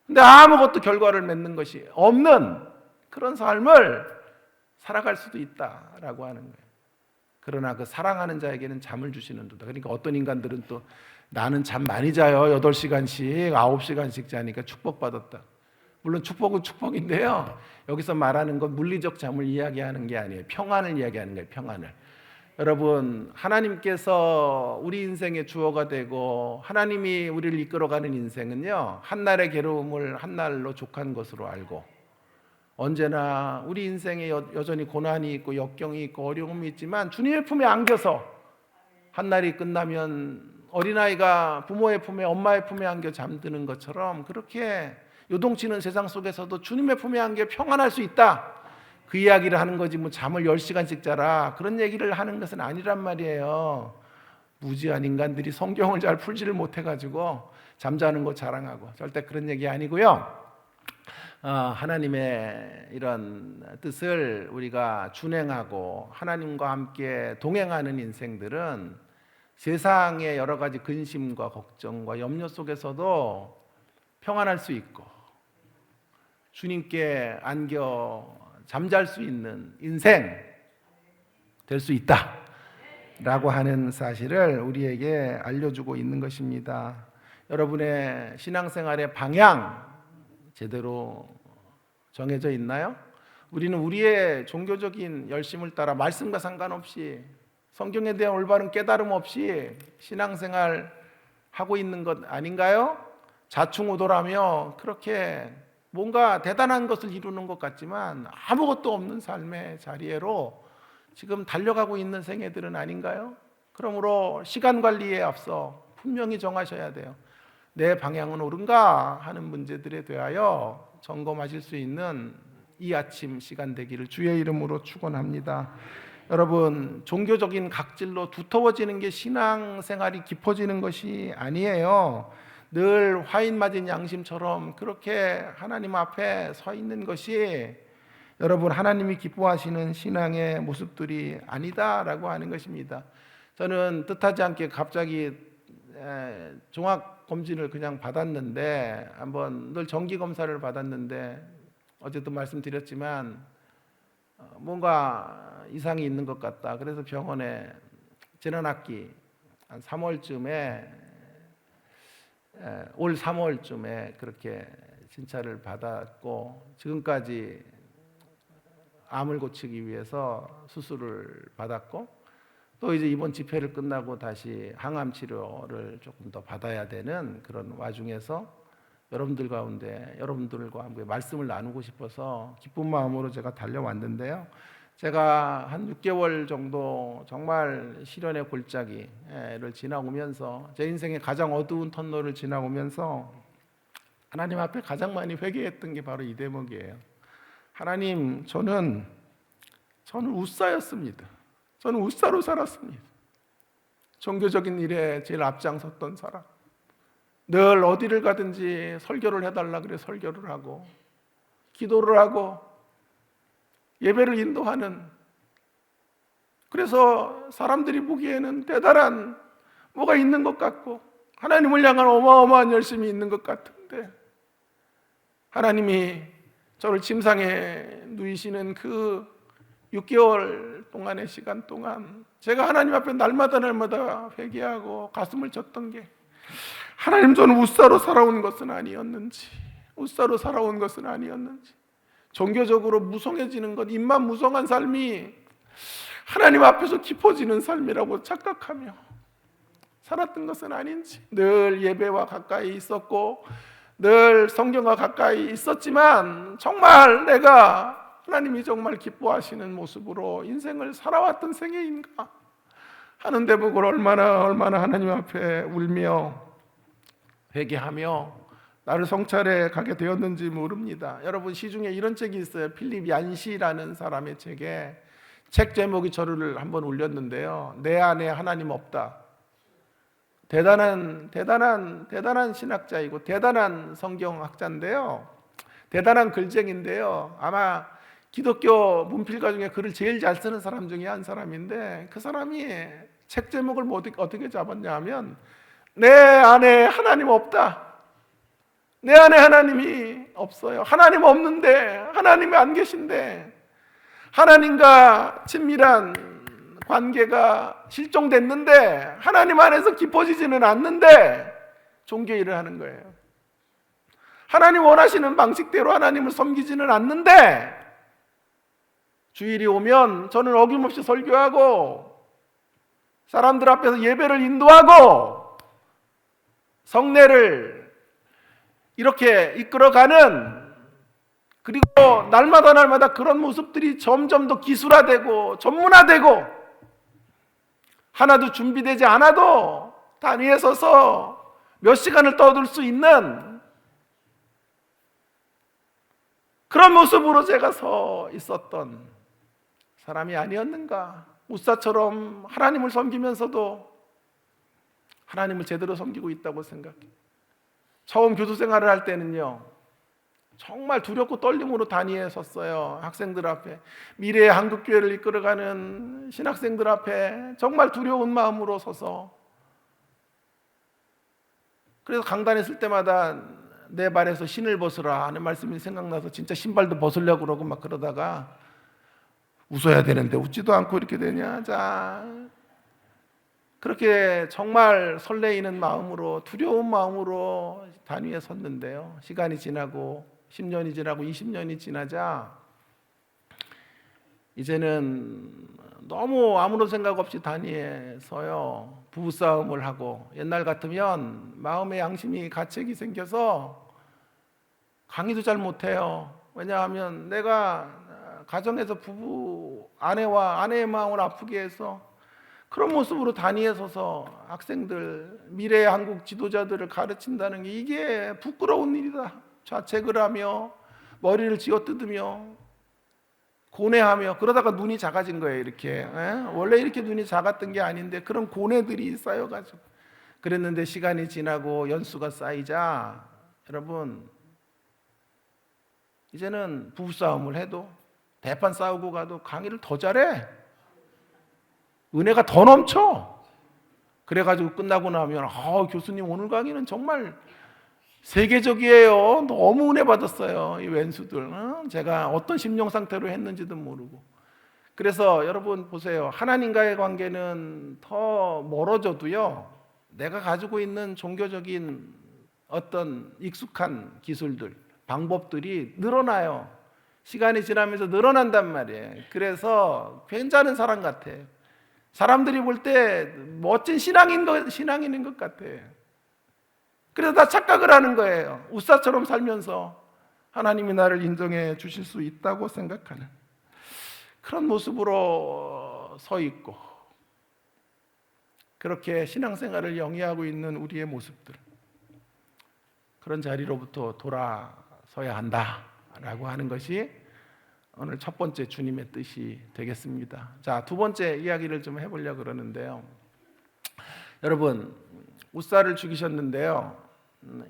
근데 아무것도 결과를 맺는 것이 없는 그런 삶을 살아갈 수도 있다라고 하는 거예요. 그러나 그 사랑하는 자에게는 잠을 주시는도다. 그러니까 어떤 인간들은 또 나는 잠 많이 자요. 8시간씩, 9시간씩 자니까 축복받았다. 물론 축복은 축복인데요. 여기서 말하는 건 물리적 잠을 이야기하는 게 아니에요. 평안을 이야기하는 거예요. 평안을. 여러분, 하나님께서 우리 인생의 주어가 되고 하나님이 우리를 이끌어가는 인생은요, 한날의 괴로움을 한날로 족한 것으로 알고, 언제나 우리 인생에 여전히 고난이 있고 역경이 있고 어려움이 있지만 주님의 품에 안겨서 한날이 끝나면 어린아이가 부모의 품에, 엄마의 품에 안겨 잠드는 것처럼 그렇게 요동치는 세상 속에서도 주님의 품에 안겨 평안할 수 있다, 그 이야기를 하는 거지. 뭐 잠을 10시간씩 자라 그런 얘기를 하는 것은 아니란 말이에요. 무지한 인간들이 성경을 잘 풀지를 못해가지고 잠자는 거 자랑하고, 절대 그런 얘기 아니고요. 하나님의 이런 뜻을 우리가 준행하고 하나님과 함께 동행하는 인생들은 세상의 여러 가지 근심과 걱정과 염려 속에서도 평안할 수 있고 주님께 안겨 잠잘 수 있는 인생 될 수 있다 라고 하는 사실을 우리에게 알려주고 있는 것입니다. 여러분의 신앙생활의 방향 제대로 정해져 있나요? 우리는 우리의 종교적인 열심을 따라 말씀과 상관없이 성경에 대한 올바른 깨달음 없이 신앙생활 하고 있는 것 아닌가요? 자충우돌하며 그렇게 뭔가 대단한 것을 이루는 것 같지만 아무것도 없는 삶의 자리로 지금 달려가고 있는 생애들은 아닌가요? 그러므로 시간 관리에 앞서 분명히 정하셔야 돼요. 내 방향은 옳은가 하는 문제들에 대하여 점검하실 수 있는 이 아침 시간 되기를 주의 이름으로 축원합니다. 여러분, 종교적인 각질로 두터워지는 게 신앙생활이 깊어지는 것이 아니에요. 늘 화인 맞은 양심처럼 그렇게 하나님 앞에 서 있는 것이 여러분 하나님이 기뻐하시는 신앙의 모습들이 아니다라고 하는 것입니다. 저는 뜻하지 않게 갑자기 종합검진을 그냥 받았는데, 한번 늘 정기검사를 받았는데 어제도 말씀드렸지만 뭔가 이상이 있는 것 같다. 그래서 병원에 지난 학기 한 3월쯤에 올 3월쯤에 그렇게 진찰을 받았고, 지금까지 암을 고치기 위해서 수술을 받았고, 또 이제 이번 집회를 끝나고 다시 항암 치료를 조금 더 받아야 되는 그런 와중에서 여러분들 가운데 여러분들과 함께 말씀을 나누고 싶어서 기쁜 마음으로 제가 달려왔는데요. 제가 한 6개월 정도 정말 시련의 골짜기를 지나오면서, 제 인생의 가장 어두운 터널을 지나오면서 하나님 앞에 가장 많이 회개했던 게 바로 이 대목이에요. 하나님, 저는 우사였습니다. 저는 우사로 살았습니다. 종교적인 일에 제일 앞장섰던 사람. 늘 어디를 가든지 설교를 해달라 그래 설교를 하고, 기도를 하고, 예배를 인도하는, 그래서 사람들이 보기에는 대단한 뭐가 있는 것 같고 하나님을 향한 어마어마한 열심이 있는 것 같은데, 하나님이 저를 침상에 누이시는 그 6개월 동안의 시간 동안 제가 하나님 앞에 날마다 회개하고 가슴을 쳤던 게, 하나님, 저는 우사로 살아온 것은 아니었는지, 종교적으로 무성해지는 것, 입만 무성한 삶이 하나님 앞에서 깊어지는 삶이라고 착각하며 살았던 것은 아닌지, 늘 예배와 가까이 있었고 늘 성경과 가까이 있었지만 정말 내가 하나님이 정말 기뻐하시는 모습으로 인생을 살아왔던 생애인가 하는 대목을 얼마나 하나님 앞에 울며 회개하며 나를 성찰해 가게 되었는지 모릅니다. 여러분, 시중에 이런 책이 있어요. 필립 얀시라는 사람의 책에, 책 제목이 저를 한번 울렸는데요. 내 안에 하나님 없다. 대단한 신학자이고 대단한 성경학자인데요. 대단한 글쟁인데요. 아마 기독교 문필가 중에 글을 제일 잘 쓰는 사람 중에 한 사람인데, 그 사람이 책 제목을 어떻게 잡았냐 하면, 내 안에 하나님 없다. 내 안에 하나님이 없어요. 하나님 없는데, 하나님이 안 계신데, 하나님과 친밀한 관계가 실종됐는데 하나님 안에서 깊어지지는 않는데 종교 일을 하는 거예요. 하나님 원하시는 방식대로 하나님을 섬기지는 않는데, 주일이 오면 저는 어김없이 설교하고 사람들 앞에서 예배를 인도하고 성례를 이렇게 이끌어가는, 그리고 날마다 그런 모습들이 점점 더 기술화되고 전문화되고, 하나도 준비되지 않아도 단위에 서서 몇 시간을 떠들 수 있는 그런 모습으로 제가 서 있었던 사람이 아니었는가. 우사처럼 하나님을 섬기면서도 하나님을 제대로 섬기고 있다고 생각해요. 처음 교수 생활을 할 때는요, 정말 두렵고 떨림으로 단위에 섰어요. 학생들 앞에, 미래의 한국교회를 이끌어가는 신학생들 앞에 정말 두려운 마음으로 서서, 그래서 강단에 쓸 때마다 내 발에서 신을 벗으라 하는 말씀이 생각나서 진짜 신발도 벗으려고 그러고 막 그러다가, 웃어야 되는데 웃지도 않고 이렇게 되냐. 자, 그렇게 정말 설레이는 마음으로, 두려운 마음으로 단위에 섰는데요, 시간이 지나고 10년이 지나고 20년이 지나자 이제는 너무 아무런 생각 없이 단위에 서요, 부부싸움을 하고, 옛날 같으면 마음의 양심이 가책이 생겨서 강의도 잘 못해요. 왜냐하면 내가 가정에서 부부, 아내와 아내의 마음을 아프게 해서 그런 모습으로 단위에 서서 학생들, 미래의 한국 지도자들을 가르친다는 게 이게 부끄러운 일이다. 자책을 하며 머리를 쥐어뜯으며 고뇌하며 그러다가 눈이 작아진 거예요. 이렇게 원래 이렇게 눈이 작았던 게 아닌데 그런 고뇌들이 쌓여가지고 그랬는데, 시간이 지나고 연수가 쌓이자 여러분, 이제는 부부싸움을 해도, 대판 싸우고 가도 강의를 더 잘해. 은혜가 더 넘쳐. 그래가지고 끝나고 나면 교수님 오늘 강의는 정말 세계적이에요. 너무 은혜 받았어요. 이 왼수들. 제가 어떤 심령 상태로 했는지도 모르고. 그래서 여러분 보세요. 하나님과의 관계는 더 멀어져도요, 내가 가지고 있는 종교적인 어떤 익숙한 기술들, 방법들이 늘어나요. 시간이 지나면서 늘어난단 말이에요. 그래서 괜찮은 사람 같아. 사람들이 볼 때 멋진 신앙인인 것 같아. 그래서 다 착각을 하는 거예요. 우사처럼 살면서 하나님이 나를 인정해 주실 수 있다고 생각하는 그런 모습으로 서 있고, 그렇게 신앙생활을 영위하고 있는 우리의 모습들, 그런 자리로부터 돌아서야 한다라고 하는 것이 오늘 첫 번째 주님의 뜻이 되겠습니다. 자, 두 번째 이야기를 좀 해보려고 그러는데요. 여러분, 우사를 죽이셨는데요,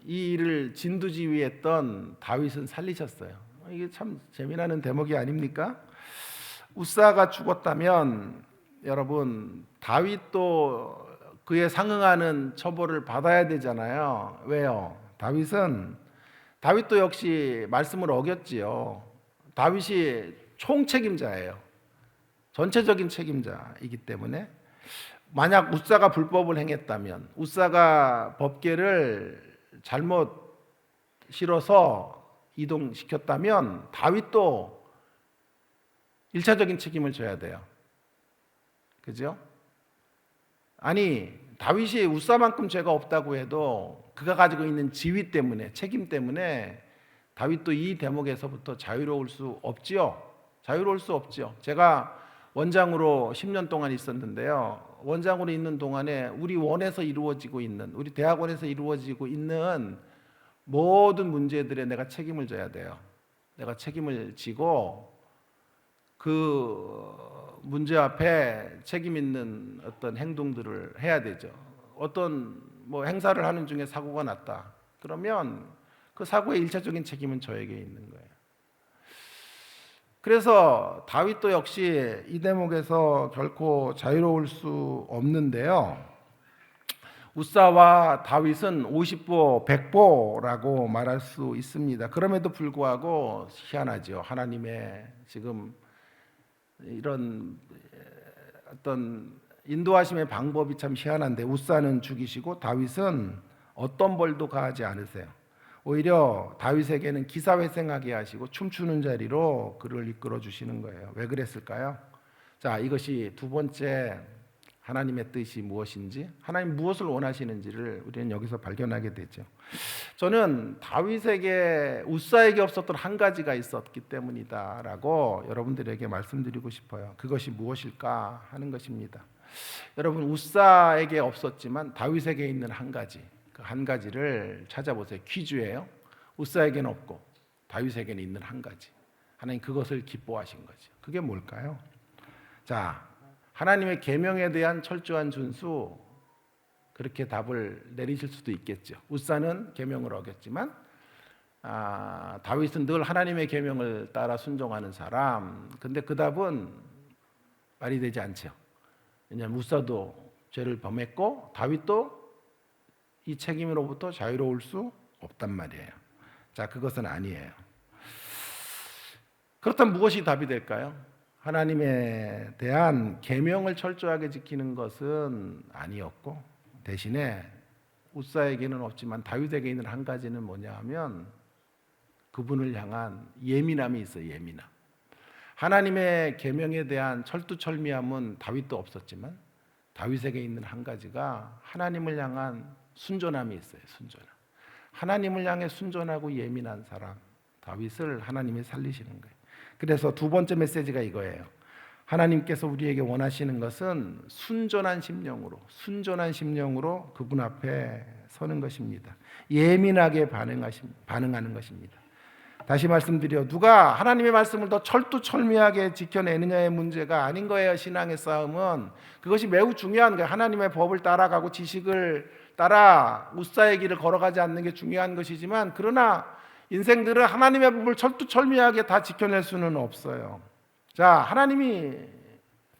이 일을 진두지휘했던 다윗은 살리셨어요. 이게 참 재미나는 대목이 아닙니까? 우사가 죽었다면 여러분, 다윗도 그에 상응하는 처벌을 받아야 되잖아요. 왜요? 다윗도 역시 말씀을 어겼지요. 다윗이 총책임자예요. 전체적인 책임자이기 때문에 만약 우사가 불법을 행했다면, 우사가 법궤를 잘못 실어서 이동시켰다면 다윗도 1차적인 책임을 져야 돼요. 그죠? 아니, 다윗이 우사만큼 죄가 없다고 해도 그가 가지고 있는 지위 때문에, 책임 때문에 다윗도 이 대목에서부터 자유로울 수 없지요. 자유로울 수 없지요. 제가 원장으로 10년 동안 있었는데요, 원장으로 있는 동안에 우리 원에서 이루어지고 있는, 우리 대학원에서 이루어지고 있는 모든 문제들에 내가 책임을 져야 돼요. 내가 책임을 지고 그 문제 앞에 책임 있는 어떤 행동들을 해야 되죠. 어떤 행사를 하는 중에 사고가 났다. 그러면 그 사고의 1차적인 책임은 저에게 있는 거예요. 그래서 다윗도 역시 이 대목에서 결코 자유로울 수 없는데요, 우사와 다윗은 50보 100보라고 말할 수 있습니다. 그럼에도 불구하고 희한하죠. 하나님의 지금 이런 어떤 인도하심의 방법이 참 희한한데, 우사는 죽이시고 다윗은 어떤 벌도 가하지 않으세요. 오히려 다윗에게는 기사회생하게 하시고 춤추는 자리로 그를 이끌어 주시는 거예요. 왜 그랬을까요? 자, 이것이 두 번째 하나님의 뜻이 무엇인지, 하나님 무엇을 원하시는지를 우리는 여기서 발견하게 되죠. 저는 다윗에게 우사에게 없었던 한 가지가 있었기 때문이다라고 여러분들에게 말씀드리고 싶어요. 그것이 무엇일까 하는 것입니다. 여러분, 우사에게 없었지만 다윗에게 있는 한 가지, 그 한 가지를 찾아보세요. 퀴즈예요. 우사에게는 없고 다윗에게는 있는 한 가지. 하나님 그것을 기뻐하신 거죠. 그게 뭘까요? 자, 하나님의 계명에 대한 철저한 준수, 그렇게 답을 내리실 수도 있겠죠. 우사는 계명을 어겼지만 다윗은 늘 하나님의 계명을 따라 순종하는 사람. 근데 그 답은 말이 되지 않죠. 왜냐하면 우사도 죄를 범했고 다윗도 이 책임으로부터 자유로울 수 없단 말이에요. 자, 그것은 아니에요. 그렇다면 무엇이 답이 될까요? 하나님에 대한 계명을 철저하게 지키는 것은 아니었고, 대신에 우사에게는 없지만 다윗에게 있는 한 가지는 뭐냐 하면 그분을 향한 예민함이 있어요. 예민함. 하나님의 계명에 대한 철두철미함은 다윗도 없었지만 다윗에게 있는 한 가지가 하나님을 향한 순전함이 있어요. 순전함. 하나님을 향해 순전하고 예민한 사람, 다윗을 하나님이 살리시는 거예요. 그래서 두 번째 메시지가 이거예요. 하나님께서 우리에게 원하시는 것은 순전한 심령으로 그분 앞에 서는 것입니다. 예민하게 반응하는 것입니다. 다시 말씀드려, 누가 하나님의 말씀을 더 철두철미하게 지켜내느냐의 문제가 아닌 거예요. 신앙의 싸움은 그것이 매우 중요한 거예요. 하나님의 법을 따라가고 지식을 따라 우사의 길을 걸어가지 않는 게 중요한 것이지만, 그러나 인생들은 하나님의 법을 철두철미하게 다 지켜낼 수는 없어요. 자, 하나님이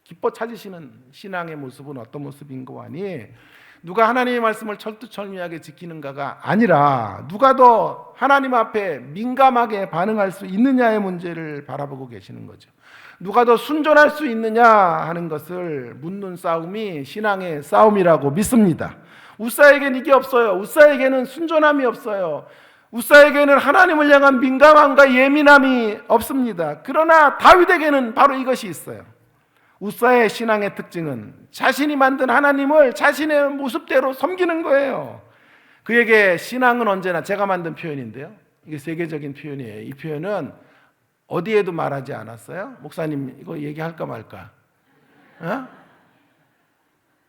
기뻐 찾으시는 신앙의 모습은 어떤 모습인가 하니, 누가 하나님의 말씀을 철두철미하게 지키는가가 아니라 누가 더 하나님 앞에 민감하게 반응할 수 있느냐의 문제를 바라보고 계시는 거죠. 누가 더 순전할 수 있느냐 하는 것을 묻는 싸움이 신앙의 싸움이라고 믿습니다. 우사에게는 이게 없어요. 우사에게는 순전함이 없어요. 우사에게는 하나님을 향한 민감함과 예민함이 없습니다. 그러나 다윗에게는 바로 이것이 있어요. 우사의 신앙의 특징은 자신이 만든 하나님을 자신의 모습대로 섬기는 거예요. 그에게 신앙은 언제나, 제가 만든 표현인데요, 이게 세계적인 표현이에요. 이 표현은 어디에도 말하지 않았어요. 목사님 이거 얘기할까 말까?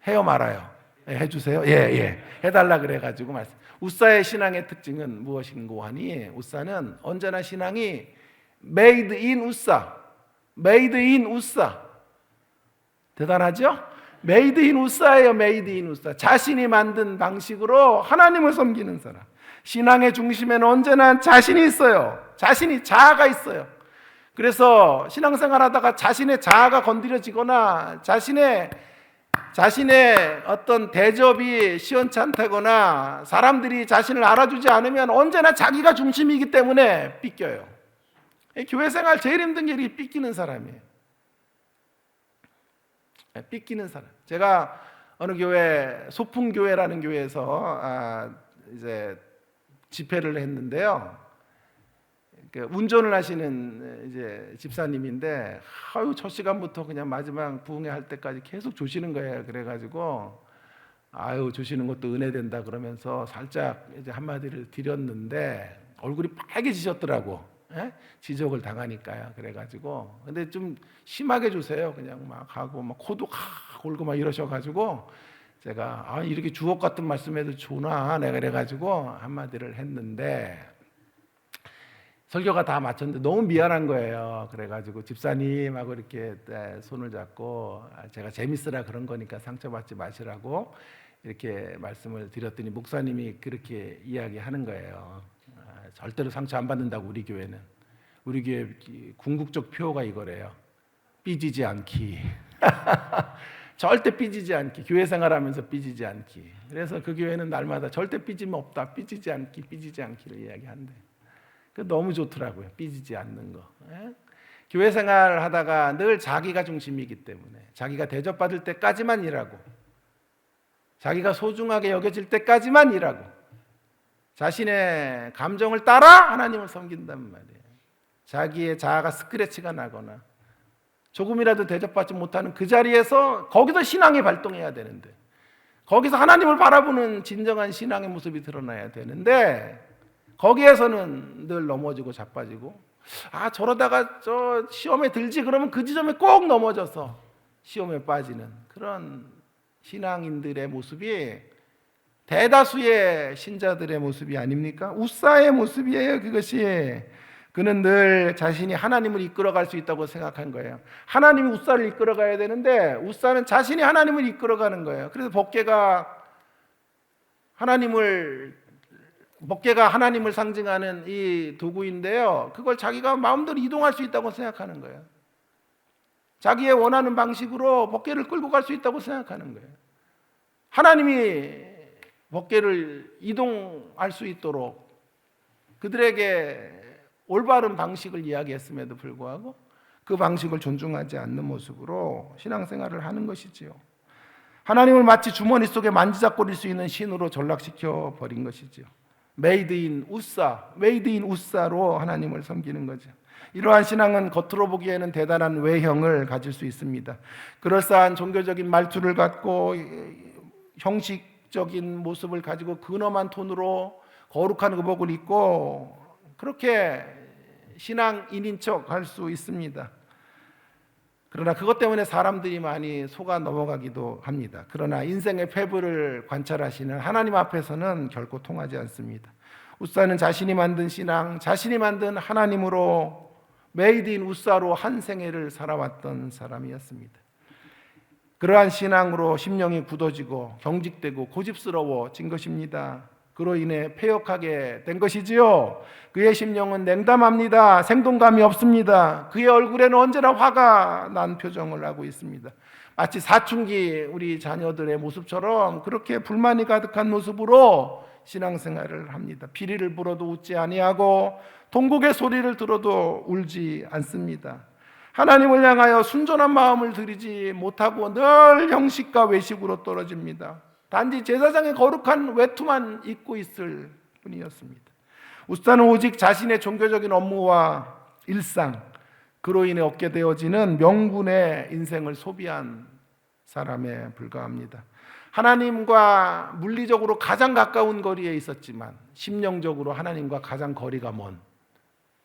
해요 말아요? 해주세요. 예. 해달라 그래가지고 말씀. 우사의 신앙의 특징은 무엇인고 하니, 우사는 언제나 신앙이 made in 우사, made in 우사. 대단하죠? made in 우사예요. made in 우사. 자신이 만든 방식으로 하나님을 섬기는 사람. 신앙의 중심에는 언제나 자신이 있어요. 자신이, 자아가 있어요. 그래서 신앙생활 하다가 자신의 자아가 건드려지거나 자신의 어떤 대접이 시원찮다거나 사람들이 자신을 알아주지 않으면 언제나 자기가 중심이기 때문에 삐껴요. 교회 생활 제일 힘든 게 삐끼는 사람이에요. 삐끼는 사람. 제가 어느 교회, 소풍교회라는 교회에서 이제 집회를 했는데요. 운전을 하시는 이제 집사님인데, 첫 시간부터 그냥 마지막 부흥회 할 때까지 계속 조시는 거예요. 그래가지고 조시는 것도 은혜 된다 그러면서 살짝 이제 한마디를 드렸는데 얼굴이 빨개지셨더라고. 지적을 당하니까요. 그래가지고 근데 좀 심하게 주세요. 그냥 막 하고 막 코도 골고 막 이러셔가지고 제가 이렇게 주옥 같은 말씀해도 좋나 내가 그래가지고 한마디를 했는데, 설교가 다 마쳤는데 너무 미안한 거예요. 그래가지고 집사님하고 이렇게 손을 잡고 제가 재밌으라 그런 거니까 상처받지 마시라고 이렇게 말씀을 드렸더니 목사님이 그렇게 이야기하는 거예요. 절대로 상처 안 받는다고 우리 교회는. 우리 교회 궁극적 표어가 이거래요. 삐지지 않기. 절대 삐지지 않기. 교회 생활하면서 삐지지 않기. 그래서 그 교회는 날마다 절대 삐짐 없다. 삐지지 않기를 이야기한대. 그 너무 좋더라고요. 삐지지 않는 거. 교회 생활 하다가 늘 자기가 중심이기 때문에 자기가 대접받을 때까지만 일하고 자기가 소중하게 여겨질 때까지만 일하고 자신의 감정을 따라 하나님을 섬긴단 말이에요. 자기의 자아가 스크래치가 나거나 조금이라도 대접받지 못하는 그 자리에서 거기서 신앙이 발동해야 되는데, 거기서 하나님을 바라보는 진정한 신앙의 모습이 드러나야 되는데, 거기에서는 늘 넘어지고 자빠지고, 저러다가 저 시험에 들지 그러면 그 지점에 꼭 넘어져서 시험에 빠지는 그런 신앙인들의 모습이 대다수의 신자들의 모습이 아닙니까? 웃사의 모습이에요. 그것이. 그는 늘 자신이 하나님을 이끌어갈 수 있다고 생각한 거예요. 하나님이 웃사를 이끌어가야 되는데 웃사는 자신이 하나님을 이끌어가는 거예요. 그래서 법궤가 하나님을 상징하는 이 도구인데요, 그걸 자기가 마음대로 이동할 수 있다고 생각하는 거예요. 자기의 원하는 방식으로 법궤를 끌고 갈 수 있다고 생각하는 거예요. 하나님이 법궤를 이동할 수 있도록 그들에게 올바른 방식을 이야기했음에도 불구하고 그 방식을 존중하지 않는 모습으로 신앙생활을 하는 것이지요. 하나님을 마치 주머니 속에 만지작거릴 수 있는 신으로 전락시켜 버린 것이지요. 메이드 인 우사로 하나님을 섬기는 거죠. 이러한 신앙은 겉으로 보기에는 대단한 외형을 가질 수 있습니다. 그럴싸한 종교적인 말투를 갖고 형식적인 모습을 가지고 근엄한 톤으로 거룩한 의복을 입고 그렇게 신앙인인 척 할 수 있습니다. 그러나 그것 때문에 사람들이 많이 속아 넘어가기도 합니다. 그러나 인생의 패부를 관찰하시는 하나님 앞에서는 결코 통하지 않습니다. 웃사는 자신이 만든 신앙, 자신이 만든 하나님으로 메이드 인 웃사로 한 생애를 살아왔던 사람이었습니다. 그러한 신앙으로 심령이 굳어지고 경직되고 고집스러워진 것입니다. 그로 인해 패역하게 된 것이지요. 그의 심령은 냉담합니다. 생동감이 없습니다. 그의 얼굴에는 언제나 화가 난 표정을 하고 있습니다. 마치 사춘기 우리 자녀들의 모습처럼 그렇게 불만이 가득한 모습으로 신앙생활을 합니다. 피리를 불어도 웃지 아니하고 통곡의 소리를 들어도 울지 않습니다. 하나님을 향하여 순전한 마음을 들이지 못하고 늘 형식과 외식으로 떨어집니다. 단지 제사장의 거룩한 외투만 입고 있을 뿐이었습니다. 웃사는 오직 자신의 종교적인 업무와 일상, 그로 인해 얻게 되어지는 명분의 인생을 소비한 사람에 불과합니다. 하나님과 물리적으로 가장 가까운 거리에 있었지만 심령적으로 하나님과 가장 거리가 먼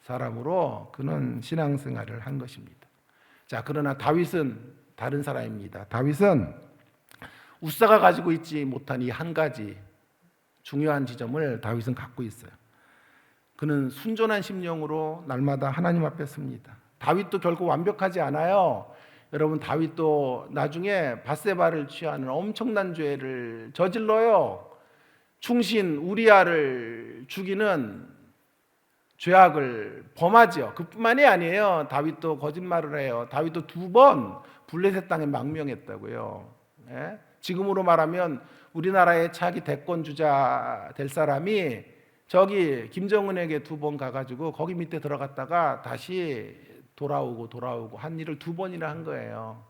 사람으로 그는 신앙생활을 한 것입니다. 자, 그러나 다윗은 다른 사람입니다. 다윗은 웃사가 가지고 있지 못한 이 한 가지 중요한 지점을 다윗은 갖고 있어요. 그는 순전한 심령으로 날마다 하나님 앞에 섭니다. 다윗도 결코 완벽하지 않아요. 여러분, 다윗도 나중에 밧세바를 취하는 엄청난 죄를 저질러요. 충신 우리아를 죽이는 죄악을 범하죠. 그뿐만이 아니에요. 다윗도 거짓말을 해요. 다윗도 2번 블레셋 땅에 망명했다고요. 예? 지금으로 말하면 우리나라의 차기 대권 주자 될 사람이 저기 김정은에게 2번 가가지고 거기 밑에 들어갔다가 다시 돌아오고 한 일을 2번이나 한 거예요.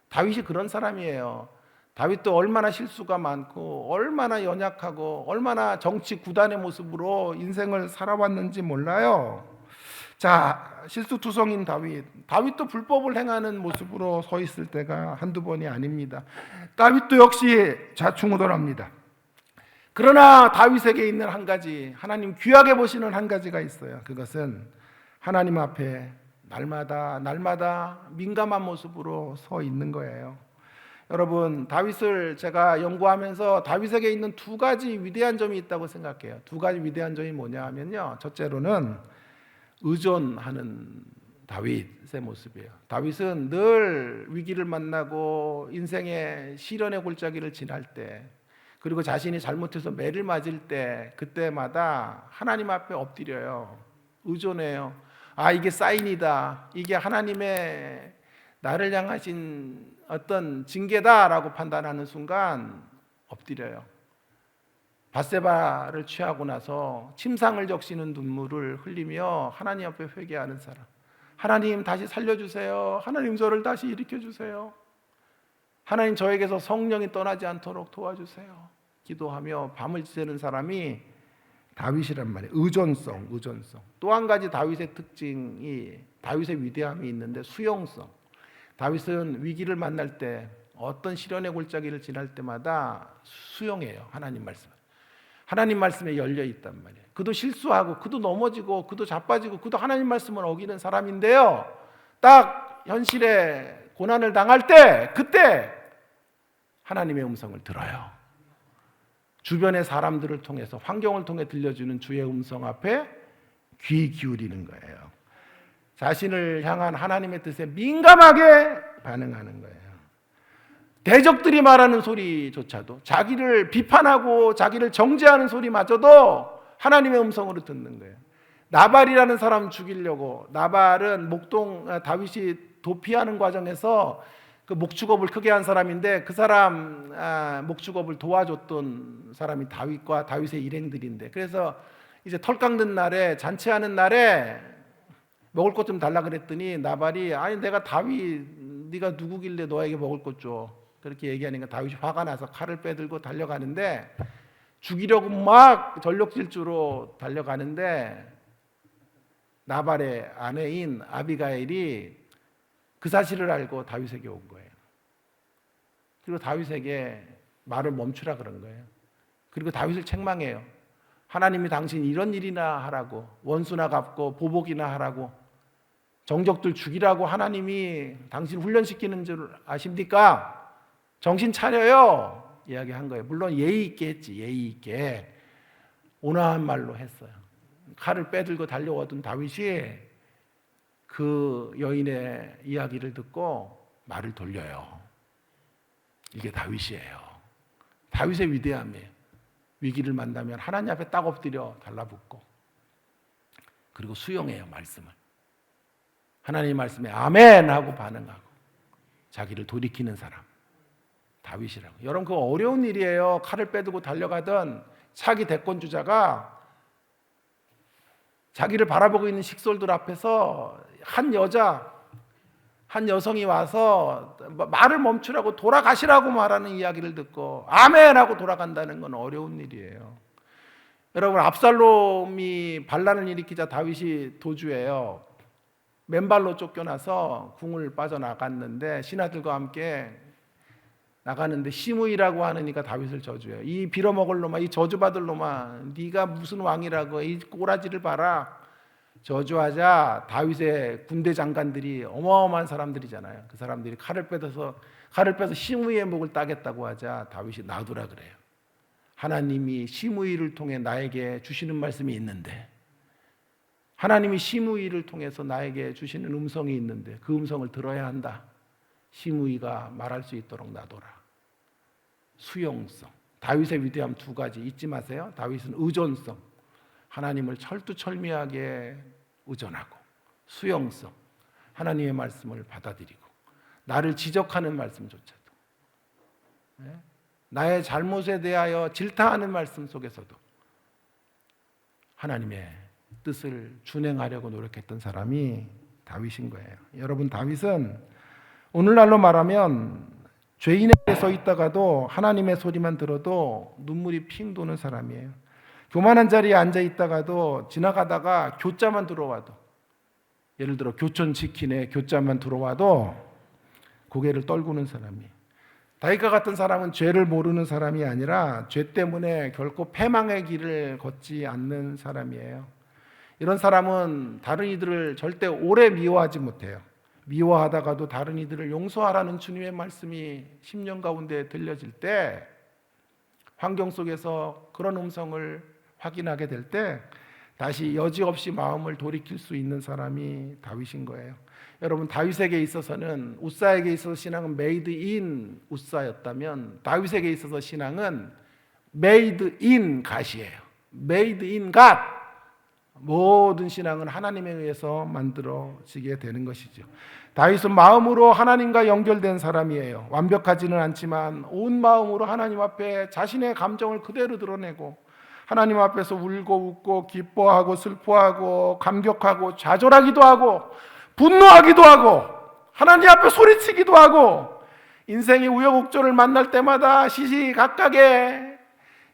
다윗이 그런 사람이에요. 다윗도 얼마나 실수가 많고 얼마나 연약하고 얼마나 정치 구단의 모습으로 인생을 살아왔는지 몰라요. 자, 실수투성인 다윗도 불법을 행하는 모습으로 서 있을 때가 한두 번이 아닙니다. 다윗도 역시 좌충우돌합니다. 그러나 다윗에게 있는 한 가지, 하나님 귀하게 보시는 한 가지가 있어요. 그것은 하나님 앞에 날마다 민감한 모습으로 서 있는 거예요. 여러분, 다윗을 제가 연구하면서 다윗에게 있는 2가지 위대한 점이 있다고 생각해요. 2가지 위대한 점이 뭐냐 하면요, 첫째로는 의존하는 다윗의 모습이에요. 다윗은 늘 위기를 만나고 인생의 시련의 골짜기를 지날 때, 그리고 자신이 잘못해서 매를 맞을 때 그때마다 하나님 앞에 엎드려요. 의존해요. 이게 사인이다. 이게 하나님의 나를 향하신 어떤 징계다라고 판단하는 순간 엎드려요. 밧세바를 취하고 나서 침상을 적시는 눈물을 흘리며 하나님 앞에 회개하는 사람. 하나님 다시 살려주세요. 하나님 저를 다시 일으켜주세요. 하나님 저에게서 성령이 떠나지 않도록 도와주세요. 기도하며 밤을 새는 사람이 다윗이란 말이에요. 의존성. 또 한 가지 다윗의 특징이, 다윗의 위대함이 있는데 수용성. 다윗은 위기를 만날 때, 어떤 시련의 골짜기를 지날 때마다 수용해요. 하나님 말씀. 하나님 말씀에 열려 있단 말이에요. 그도 실수하고, 그도 넘어지고, 그도 자빠지고, 그도 하나님 말씀을 어기는 사람인데요. 딱 현실에 고난을 당할 때, 그때 하나님의 음성을 들어요. 주변의 사람들을 통해서, 환경을 통해 들려주는 주의 음성 앞에 귀 기울이는 거예요. 자신을 향한 하나님의 뜻에 민감하게 반응하는 거예요. 대적들이 말하는 소리조차도, 자기를 비판하고 자기를 정죄하는 소리마저도 하나님의 음성으로 듣는 거예요. 나발이라는 사람 죽이려고, 나발은 다윗이 도피하는 과정에서 그 목축업을 크게 한 사람인데, 그 사람 목축업을 도와줬던 사람이 다윗과 다윗의 일행들인데, 그래서 이제 털 깎는 날에, 잔치하는 날에 먹을 것 좀 달라 그랬더니 나발이, 아니 내가 다윗, 네가 누구길래 너에게 먹을 것 줘, 그렇게 얘기하니까 다윗이 화가 나서 칼을 빼들고 달려가는데, 죽이려고 막 전력질주로 달려가는데 나발의 아내인 아비가일이 그 사실을 알고 다윗에게 온 거예요. 그리고 다윗에게 말을 멈추라 그런 거예요. 그리고 다윗을 책망해요. 하나님이 당신 이런 일이나 하라고, 원수나 갚고 보복이나 하라고, 정적들 죽이라고 하나님이 당신 훈련시키는 줄 아십니까? 정신 차려요, 이야기한 거예요. 물론 예의 있게 했지, 예의 있게 온화한 말로 했어요. 칼을 빼들고 달려오던 다윗이 그 여인의 이야기를 듣고 말을 돌려요. 이게 다윗이에요. 다윗의 위대함이에요. 위기를 만나면 하나님 앞에 딱 엎드려 달라붙고, 그리고 수용해요, 말씀을. 하나님 말씀에 아멘 하고 반응하고 자기를 돌이키는 사람, 다윗이라고. 여러분, 그거 어려운 일이에요. 칼을 빼두고 달려가던 차기 대권주자가 자기를 바라보고 있는 식솔들 앞에서 한 여성이 와서 말을 멈추라고, 돌아가시라고 말하는 이야기를 듣고 아멘 하고 돌아간다는 건 어려운 일이에요. 여러분, 압살롬이 반란을 일으키자 다윗이 도주해요. 맨발로 쫓겨나서 궁을 빠져나갔는데, 신하들과 함께 나가는데 시므이라고 하느니까 다윗을 저주해요. 이 빌어먹을 놈아, 이 저주받을 놈아, 네가 무슨 왕이라고, 이 꼬라지를 봐라. 저주하자 다윗의 군대 장관들이 어마어마한 사람들이잖아요. 그 사람들이 칼을 빼서 시므이의 목을 따겠다고 하자 다윗이 놔두라 그래요. 하나님이 시므이를 통해 나에게 주시는 말씀이 있는데, 하나님이 시므이를 통해서 나에게 주시는 음성이 있는데 그 음성을 들어야 한다. 시므이가 말할 수 있도록 놔둬라. 수용성. 다윗의 위대함 두 가지 잊지 마세요. 다윗은 의존성, 하나님을 철두철미하게 의존하고, 수용성, 하나님의 말씀을 받아들이고, 나를 지적하는 말씀조차도, 나의 잘못에 대하여 질타하는 말씀 속에서도 하나님의 뜻을 준행하려고 노력했던 사람이 다윗인 거예요. 여러분, 다윗은 오늘날로 말하면 죄인에게 서 있다가도 하나님의 소리만 들어도 눈물이 핑 도는 사람이에요. 교만한 자리에 앉아 있다가도, 지나가다가 교자만 들어와도, 예를 들어 교촌 치킨에 교자만 들어와도 고개를 떨구는 사람이에요. 다윗과 같은 사람은 죄를 모르는 사람이 아니라 죄 때문에 결코 패망의 길을 걷지 않는 사람이에요. 이런 사람은 다른 이들을 절대 오래 미워하지 못해요. 미워하다가도 다른 이들을 용서하라는 주님의 말씀이 10년 가운데 들려질 때, 환경 속에서 그런 음성을 확인하게 될 때 다시 여지없이 마음을 돌이킬 수 있는 사람이 다윗인 거예요. 여러분, 다윗에게 있어서는, 웃사에게 있어서 신앙은 메이드 인 웃사였다면, 다윗에게 있어서 신앙은 메이드 인 갓이에요. 메이드 인 갓. 모든 신앙은 하나님에 의해서 만들어지게 되는 것이죠. 다윗은 마음으로 하나님과 연결된 사람이에요. 완벽하지는 않지만 온 마음으로 하나님 앞에 자신의 감정을 그대로 드러내고, 하나님 앞에서 울고 웃고 기뻐하고 슬퍼하고 감격하고 좌절하기도 하고 분노하기도 하고 하나님 앞에 소리치기도 하고, 인생의 우여곡절을 만날 때마다 시시각각에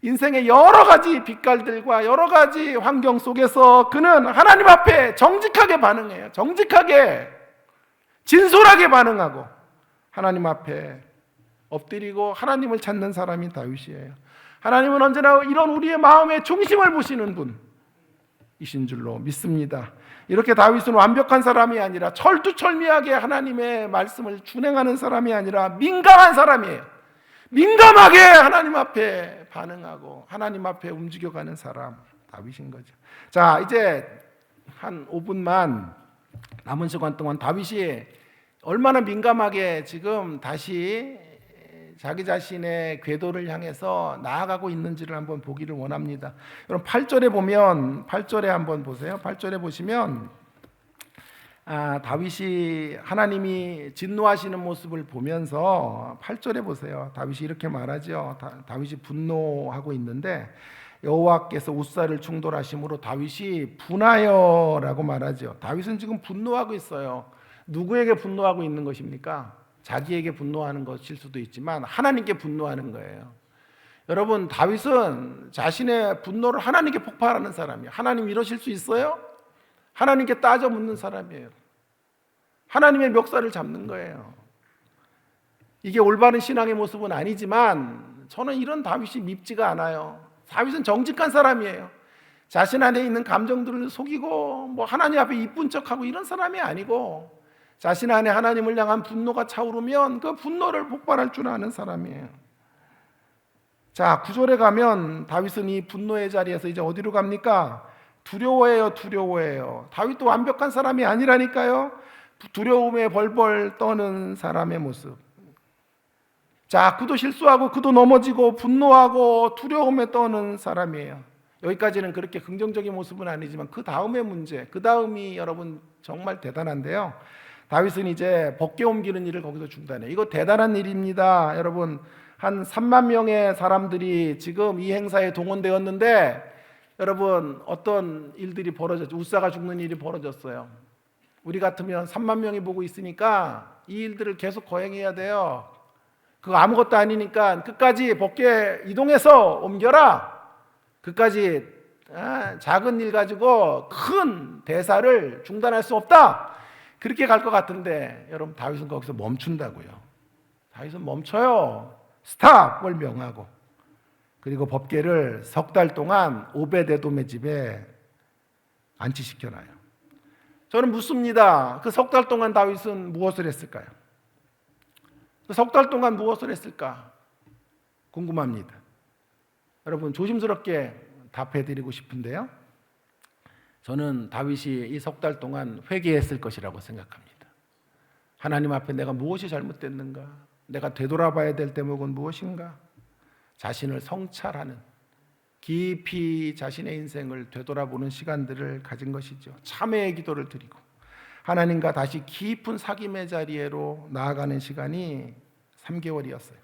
인생의 여러 가지 빛깔들과 여러 가지 환경 속에서 그는 하나님 앞에 정직하게 반응해요. 정직하게, 진솔하게 반응하고 하나님 앞에 엎드리고 하나님을 찾는 사람이 다윗이에요. 하나님은 언제나 이런 우리의 마음의 중심을 보시는 분이신 줄로 믿습니다. 이렇게 다윗은 완벽한 사람이 아니라 철두철미하게 하나님의 말씀을 준행하는 사람이 아니라 민감한 사람이에요. 민감하게 하나님 앞에 반응하고 하나님 앞에 움직여가는 사람, 다윗인 거죠. 자, 이제 한 5분만 남은 시간 동안 다윗이 얼마나 민감하게 지금 다시 자기 자신의 궤도를 향해서 나아가고 있는지를 한번 보기를 원합니다. 여러분 8절에 보면, 8절에 한번 보세요. 8절에 보시면 다윗이 하나님이 진노하시는 모습을 보면서 8절에 보세요. 다윗이 이렇게 말하죠. 다윗이 분노하고 있는데 여호와께서 우사를 충돌하심으로 다윗이 분하여라고 말하죠. 다윗은 지금 분노하고 있어요. 누구에게 분노하고 있는 것입니까? 자기에게 분노하는 것일 수도 있지만 하나님께 분노하는 거예요. 여러분, 다윗은 자신의 분노를 하나님께 폭발하는 사람이에요. 하나님 이러실 수 있어요? 하나님께 따져 묻는 사람이에요. 하나님의 멱살을 잡는 거예요. 이게 올바른 신앙의 모습은 아니지만 저는 이런 다윗이 밉지가 않아요. 다윗은 정직한 사람이에요. 자신 안에 있는 감정들을 속이고 뭐 하나님 앞에 이쁜 척하고 이런 사람이 아니고 자신 안에 하나님을 향한 분노가 차오르면 그 분노를 폭발할 줄 아는 사람이에요. 자, 9절에 가면 다윗은 이 분노의 자리에서 이제 어디로 갑니까? 두려워해요, 두려워해요. 다윗도 완벽한 사람이 아니라니까요. 두려움에 벌벌 떠는 사람의 모습. 자, 그도 실수하고 그도 넘어지고 분노하고 두려움에 떠는 사람이에요. 여기까지는 그렇게 긍정적인 모습은 아니지만 그 다음의 문제, 그 다음이 여러분 정말 대단한데요. 다윗은 이제 법궤 옮기는 일을 거기서 중단해요. 이거 대단한 일입니다. 여러분, 한 3만 명의 사람들이 지금 이 행사에 동원되었는데 여러분 어떤 일들이 벌어졌죠. 우사가 죽는 일이 벌어졌어요. 우리 같으면 3만 명이 보고 있으니까 이 일들을 계속 거행해야 돼요. 그거 아무것도 아니니까 끝까지 법궤 이동해서 옮겨라. 끝까지 작은 일 가지고 큰 대사를 중단할 수 없다. 그렇게 갈 것 같은데 여러분 다윗은 거기서 멈춘다고요. 다윗은 멈춰요. 스탑을 명하고 그리고 법궤를 석 달 동안 오벳에돔의 집에 안치시켜놔요. 저는 묻습니다. 그 석 달 동안 다윗은 무엇을 했을까요? 그 석 달 동안 무엇을 했을까? 궁금합니다. 여러분 조심스럽게 답해드리고 싶은데요. 저는 다윗이 이 석 달 동안 회개했을 것이라고 생각합니다. 하나님 앞에 내가 무엇이 잘못됐는가? 내가 되돌아봐야 될 대목은 무엇인가? 자신을 성찰하는, 깊이 자신의 인생을 되돌아보는 시간들을 가진 것이죠. 참회의 기도를 드리고 하나님과 다시 깊은 사귐의 자리로 나아가는 시간이 3개월이었어요.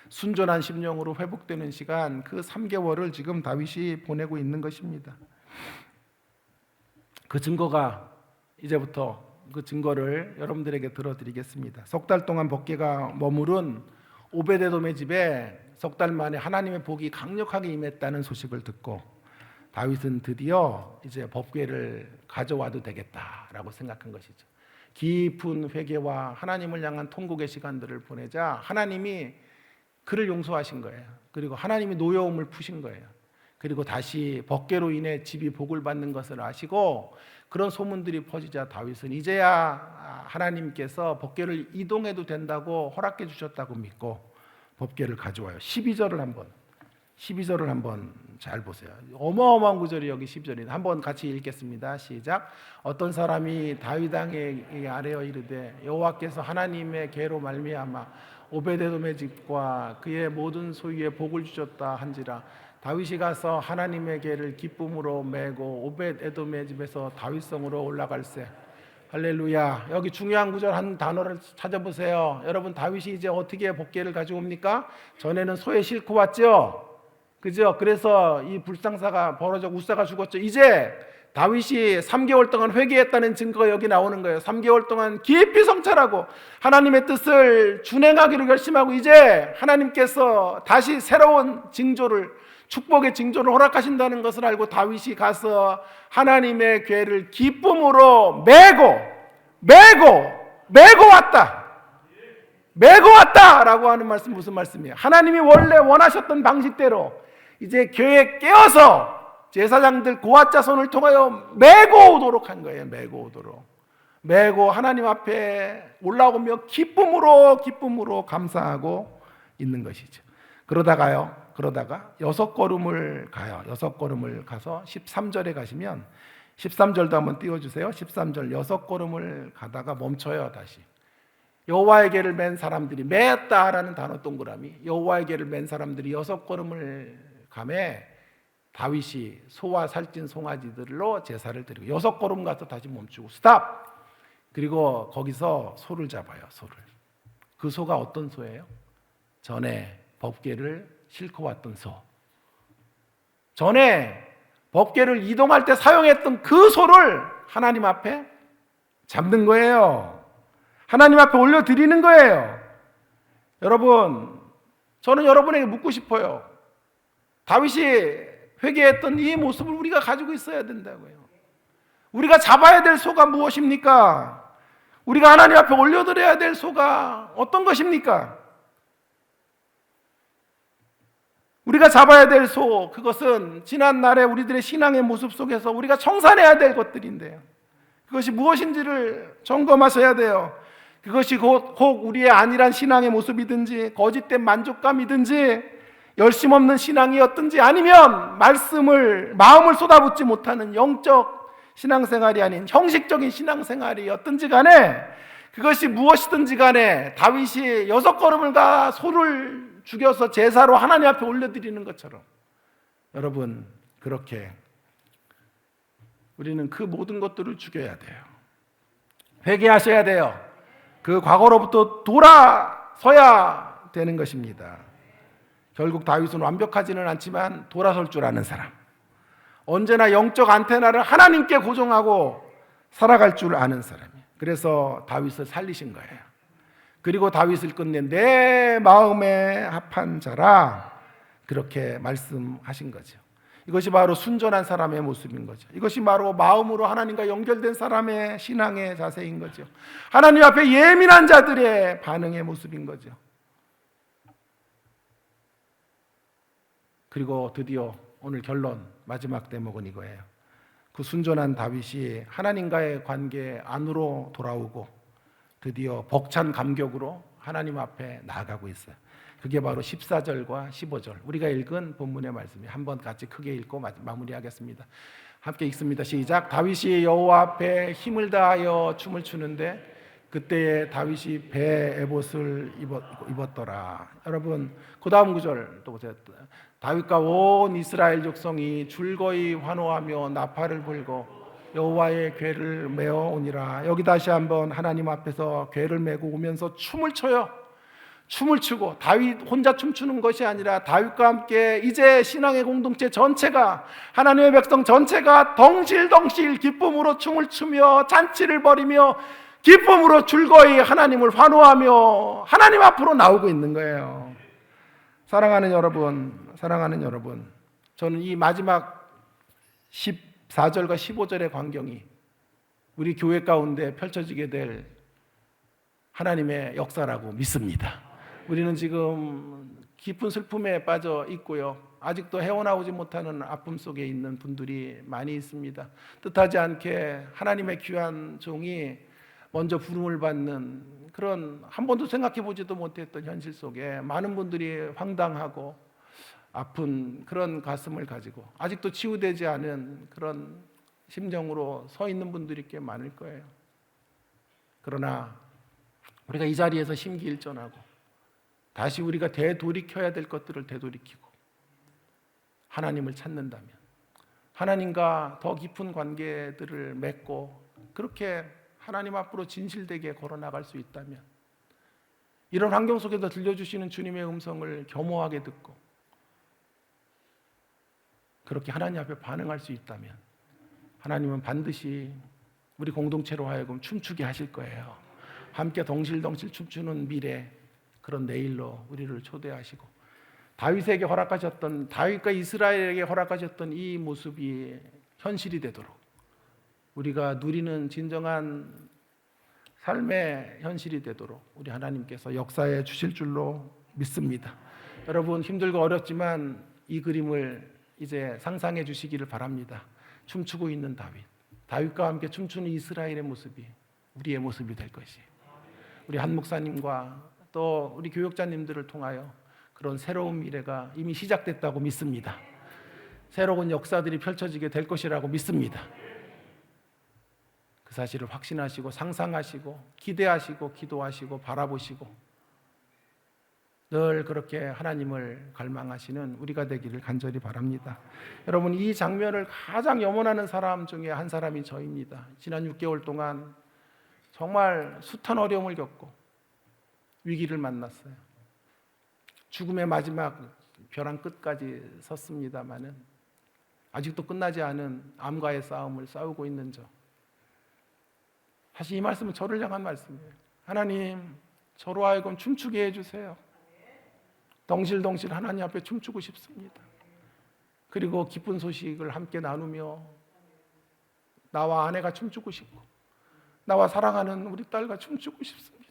순전한 심령으로 회복되는 시간, 그 3개월을 지금 다윗이 보내고 있는 것입니다. 그 증거가 이제부터 그 증거를 여러분들에게 들어드리겠습니다. 석 달 동안 법궤가 머무른 오벳에돔의 집에 석 달 만에 하나님의 복이 강력하게 임했다는 소식을 듣고 다윗은 드디어 이제 법궤를 가져와도 되겠다라고 생각한 것이죠. 깊은 회개와 하나님을 향한 통곡의 시간들을 보내자 하나님이 그를 용서하신 거예요. 그리고 하나님이 노여움을 푸신 거예요. 그리고 다시 법궤로 인해 집이 복을 받는 것을 아시고 그런 소문들이 퍼지자 다윗은 이제야 하나님께서 법궤를 이동해도 된다고 허락해 주셨다고 믿고 법궤를 가져와요. 12절을 한번 잘 보세요. 어마어마한 구절이 여기 12절입니다. 한번 같이 읽겠습니다. 시작. 어떤 사람이 다윗 왕에게 아뢰어 이르되 여호와께서 하나님의 궤로 말미암아 오벳에돔의 집과 그의 모든 소유에 복을 주셨다 한지라. 다윗이 가서 하나님의 궤를 기쁨으로 메고 오벳에돔의 집에서 다윗성으로 올라갈세. 할렐루야. 여기 중요한 구절 한 단어를 찾아보세요. 여러분 다윗이 이제 어떻게 법궤를 가져옵니까? 전에는 소에 싣고 왔죠. 그죠? 그래서 이 불상사가 벌어져 우사가 죽었죠. 이제 다윗이 3개월 동안 회개했다는 증거가 여기 나오는 거예요. 3개월 동안 깊이 성찰하고 하나님의 뜻을 준행하기로 결심하고 이제 하나님께서 다시 새로운 징조를 축복의 징조를 허락하신다는 것을 알고 다윗이 가서 하나님의 궤를 기쁨으로 메고 왔다라고 하는 말씀 무슨 말씀이에요? 하나님이 원래 원하셨던 방식대로 이제 궤에 깨어서 제사장들 고아자 손을 통하여 메고 오도록 한 거예요. 메고 하나님 앞에 올라오며 기쁨으로 감사하고 있는 것이죠. 그러다가 6걸음을 가요. 6걸음을 가서 13절에 가시면 13절도 한번 띄워주세요. 13절 6걸음을 가다가 멈춰요. 다시 여호와의 궤를 맨 사람들이, 맸다라는 단어 동그라미, 여호와의 궤를 맨 사람들이 6걸음을 가매 다윗이 소와 살찐 송아지들로 제사를 드리고 6걸음 가서 다시 멈추고 스탑. 그리고 거기서 소를 잡아요. 그 소가 어떤 소예요? 전에 법궤를 싣고 왔던 소, 전에 법궤를 이동할 때 사용했던 그 소를 하나님 앞에 잡는 거예요. 하나님 앞에 올려드리는 거예요. 여러분, 저는 여러분에게 묻고 싶어요. 다윗이 회개했던 이 모습을 우리가 가지고 있어야 된다고요. 우리가 잡아야 될 소가 무엇입니까? 우리가 하나님 앞에 올려드려야 될 소가 어떤 것입니까? 우리가 잡아야 될 소, 그것은 지난날에 우리들의 신앙의 모습 속에서 우리가 청산해야 될 것들인데요. 그것이 무엇인지를 점검하셔야 돼요. 그것이 혹 우리의 안일한 신앙의 모습이든지 거짓된 만족감이든지 열심 없는 신앙이었든지 아니면 마음을 쏟아붓지 못하는 영적 신앙생활이 아닌 형식적인 신앙생활이었든지 간에 그것이 무엇이든지 간에 다윗이 6걸음을 가 소를 죽여서 제사로 하나님 앞에 올려드리는 것처럼 여러분 그렇게 우리는 그 모든 것들을 죽여야 돼요. 회개하셔야 돼요. 그 과거로부터 돌아서야 되는 것입니다. 결국 다윗은 완벽하지는 않지만 돌아설 줄 아는 사람, 언제나 영적 안테나를 하나님께 고정하고 살아갈 줄 아는 사람이에요. 그래서 다윗을 살리신 거예요. 그리고 다윗을 끝낸 내 마음에 합한 자라 그렇게 말씀하신 거죠. 이것이 바로 순전한 사람의 모습인 거죠. 이것이 바로 마음으로 하나님과 연결된 사람의 신앙의 자세인 거죠. 하나님 앞에 예민한 자들의 반응의 모습인 거죠. 그리고 드디어 오늘 결론, 마지막 대목은 이거예요. 그 순전한 다윗이 하나님과의 관계 안으로 돌아오고 드디어 벅찬 감격으로 하나님 앞에 나아가고 있어요. 그게 바로 14절과 15절 우리가 읽은 본문의 말씀이에요. 한번 같이 크게 읽고 마무리하겠습니다. 함께 읽습니다. 시작. 다윗이 여호와 앞에 힘을 다하여 춤을 추는데 그때에 다윗이 배 에봇을 입었더라. 여러분 그 다음 구절 또 보세요. 다윗과 온 이스라엘 족속이 줄거이 환호하며 나팔을 불고 여호와의 궤를 메어 오니라. 여기 다시 한번 하나님 앞에서 궤를 메고 오면서 춤을 춰요. 춤을 추고 다윗 혼자 춤추는 것이 아니라 다윗과 함께 이제 신앙의 공동체 전체가, 하나님의 백성 전체가 덩실덩실 기쁨으로 춤을 추며 잔치를 벌이며 기쁨으로 즐거이 하나님을 환호하며 하나님 앞으로 나오고 있는 거예요. 사랑하는 여러분, 저는 이 마지막 14절과 15절의 광경이 우리 교회 가운데 펼쳐지게 될 하나님의 역사라고 믿습니다. 우리는 지금 깊은 슬픔에 빠져 있고요. 아직도 헤어나오지 못하는 아픔 속에 있는 분들이 많이 있습니다. 뜻하지 않게 하나님의 귀한 종이 먼저 부름을 받는 그런 한 번도 생각해 보지도 못했던 현실 속에 많은 분들이 황당하고 아픈 그런 가슴을 가지고 아직도 치유되지 않은 그런 심정으로 서 있는 분들이 꽤 많을 거예요. 그러나 우리가 이 자리에서 심기일전하고 다시 우리가 되돌이켜야 될 것들을 되돌이키고 하나님을 찾는다면, 하나님과 더 깊은 관계들을 맺고 그렇게 하나님 앞으로 진실되게 걸어나갈 수 있다면, 이런 환경 속에서 들려주시는 주님의 음성을 겸허하게 듣고 그렇게 하나님 앞에 반응할 수 있다면 하나님은 반드시 우리 공동체로 하여금 춤추게 하실 거예요. 함께 덩실덩실 춤추는 미래, 그런 내일로 우리를 초대하시고 다윗에게 허락하셨던, 다윗과 이스라엘에게 허락하셨던 이 모습이 현실이 되도록, 우리가 누리는 진정한 삶의 현실이 되도록 우리 하나님께서 역사해 주실 줄로 믿습니다. 여러분, 힘들고 어렵지만 이 그림을 이제 상상해 주시기를 바랍니다. 춤추고 있는 다윗과 함께 춤추는 이스라엘의 모습이 우리의 모습이 될 것이에요. 우리 한 목사님과 또 우리 교역자님들을 통하여 그런 새로운 미래가 이미 시작됐다고 믿습니다. 새로운 역사들이 펼쳐지게 될 것이라고 믿습니다. 그 사실을 확신하시고 상상하시고 기대하시고 기도하시고 바라보시고 늘 그렇게 하나님을 갈망하시는 우리가 되기를 간절히 바랍니다. 여러분, 이 장면을 가장 염원하는 사람 중에 한 사람이 저입니다. 지난 6개월 동안 정말 숱한 어려움을 겪고 위기를 만났어요. 죽음의 마지막 벼랑 끝까지 섰습니다마는 아직도 끝나지 않은 암과의 싸움을 싸우고 있는 저. 사실 이 말씀은 저를 향한 말씀이에요. 하나님, 저로 하여금 춤추게 해주세요. 덩실덩실 하나님 앞에 춤추고 싶습니다. 그리고 기쁜 소식을 함께 나누며 나와 아내가 춤추고 싶고 나와 사랑하는 우리 딸과 춤추고 싶습니다.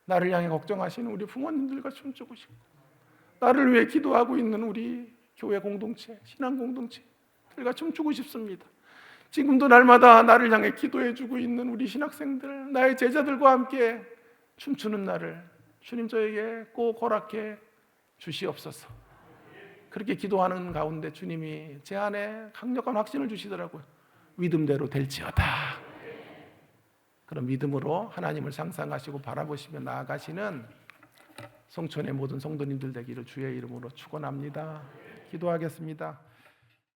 나를 향해 걱정하시는 우리 부모님들과 춤추고 싶고 나를 위해 기도하고 있는 우리 교회 공동체, 신앙 공동체들과 춤추고 싶습니다. 지금도 날마다 나를 향해 기도해주고 있는 우리 신학생들, 나의 제자들과 함께 춤추는 날을 주님 저에게 꼭 허락해 주시옵소서. 그렇게 기도하는 가운데 주님이 제 안에 강력한 확신을 주시더라고요. 믿음대로 될지어다. 그런 믿음으로 하나님을 상상하시고 바라보시며 나아가시는 송천의 모든 성도님들 되기를 주의 이름으로 축원합니다. 기도하겠습니다.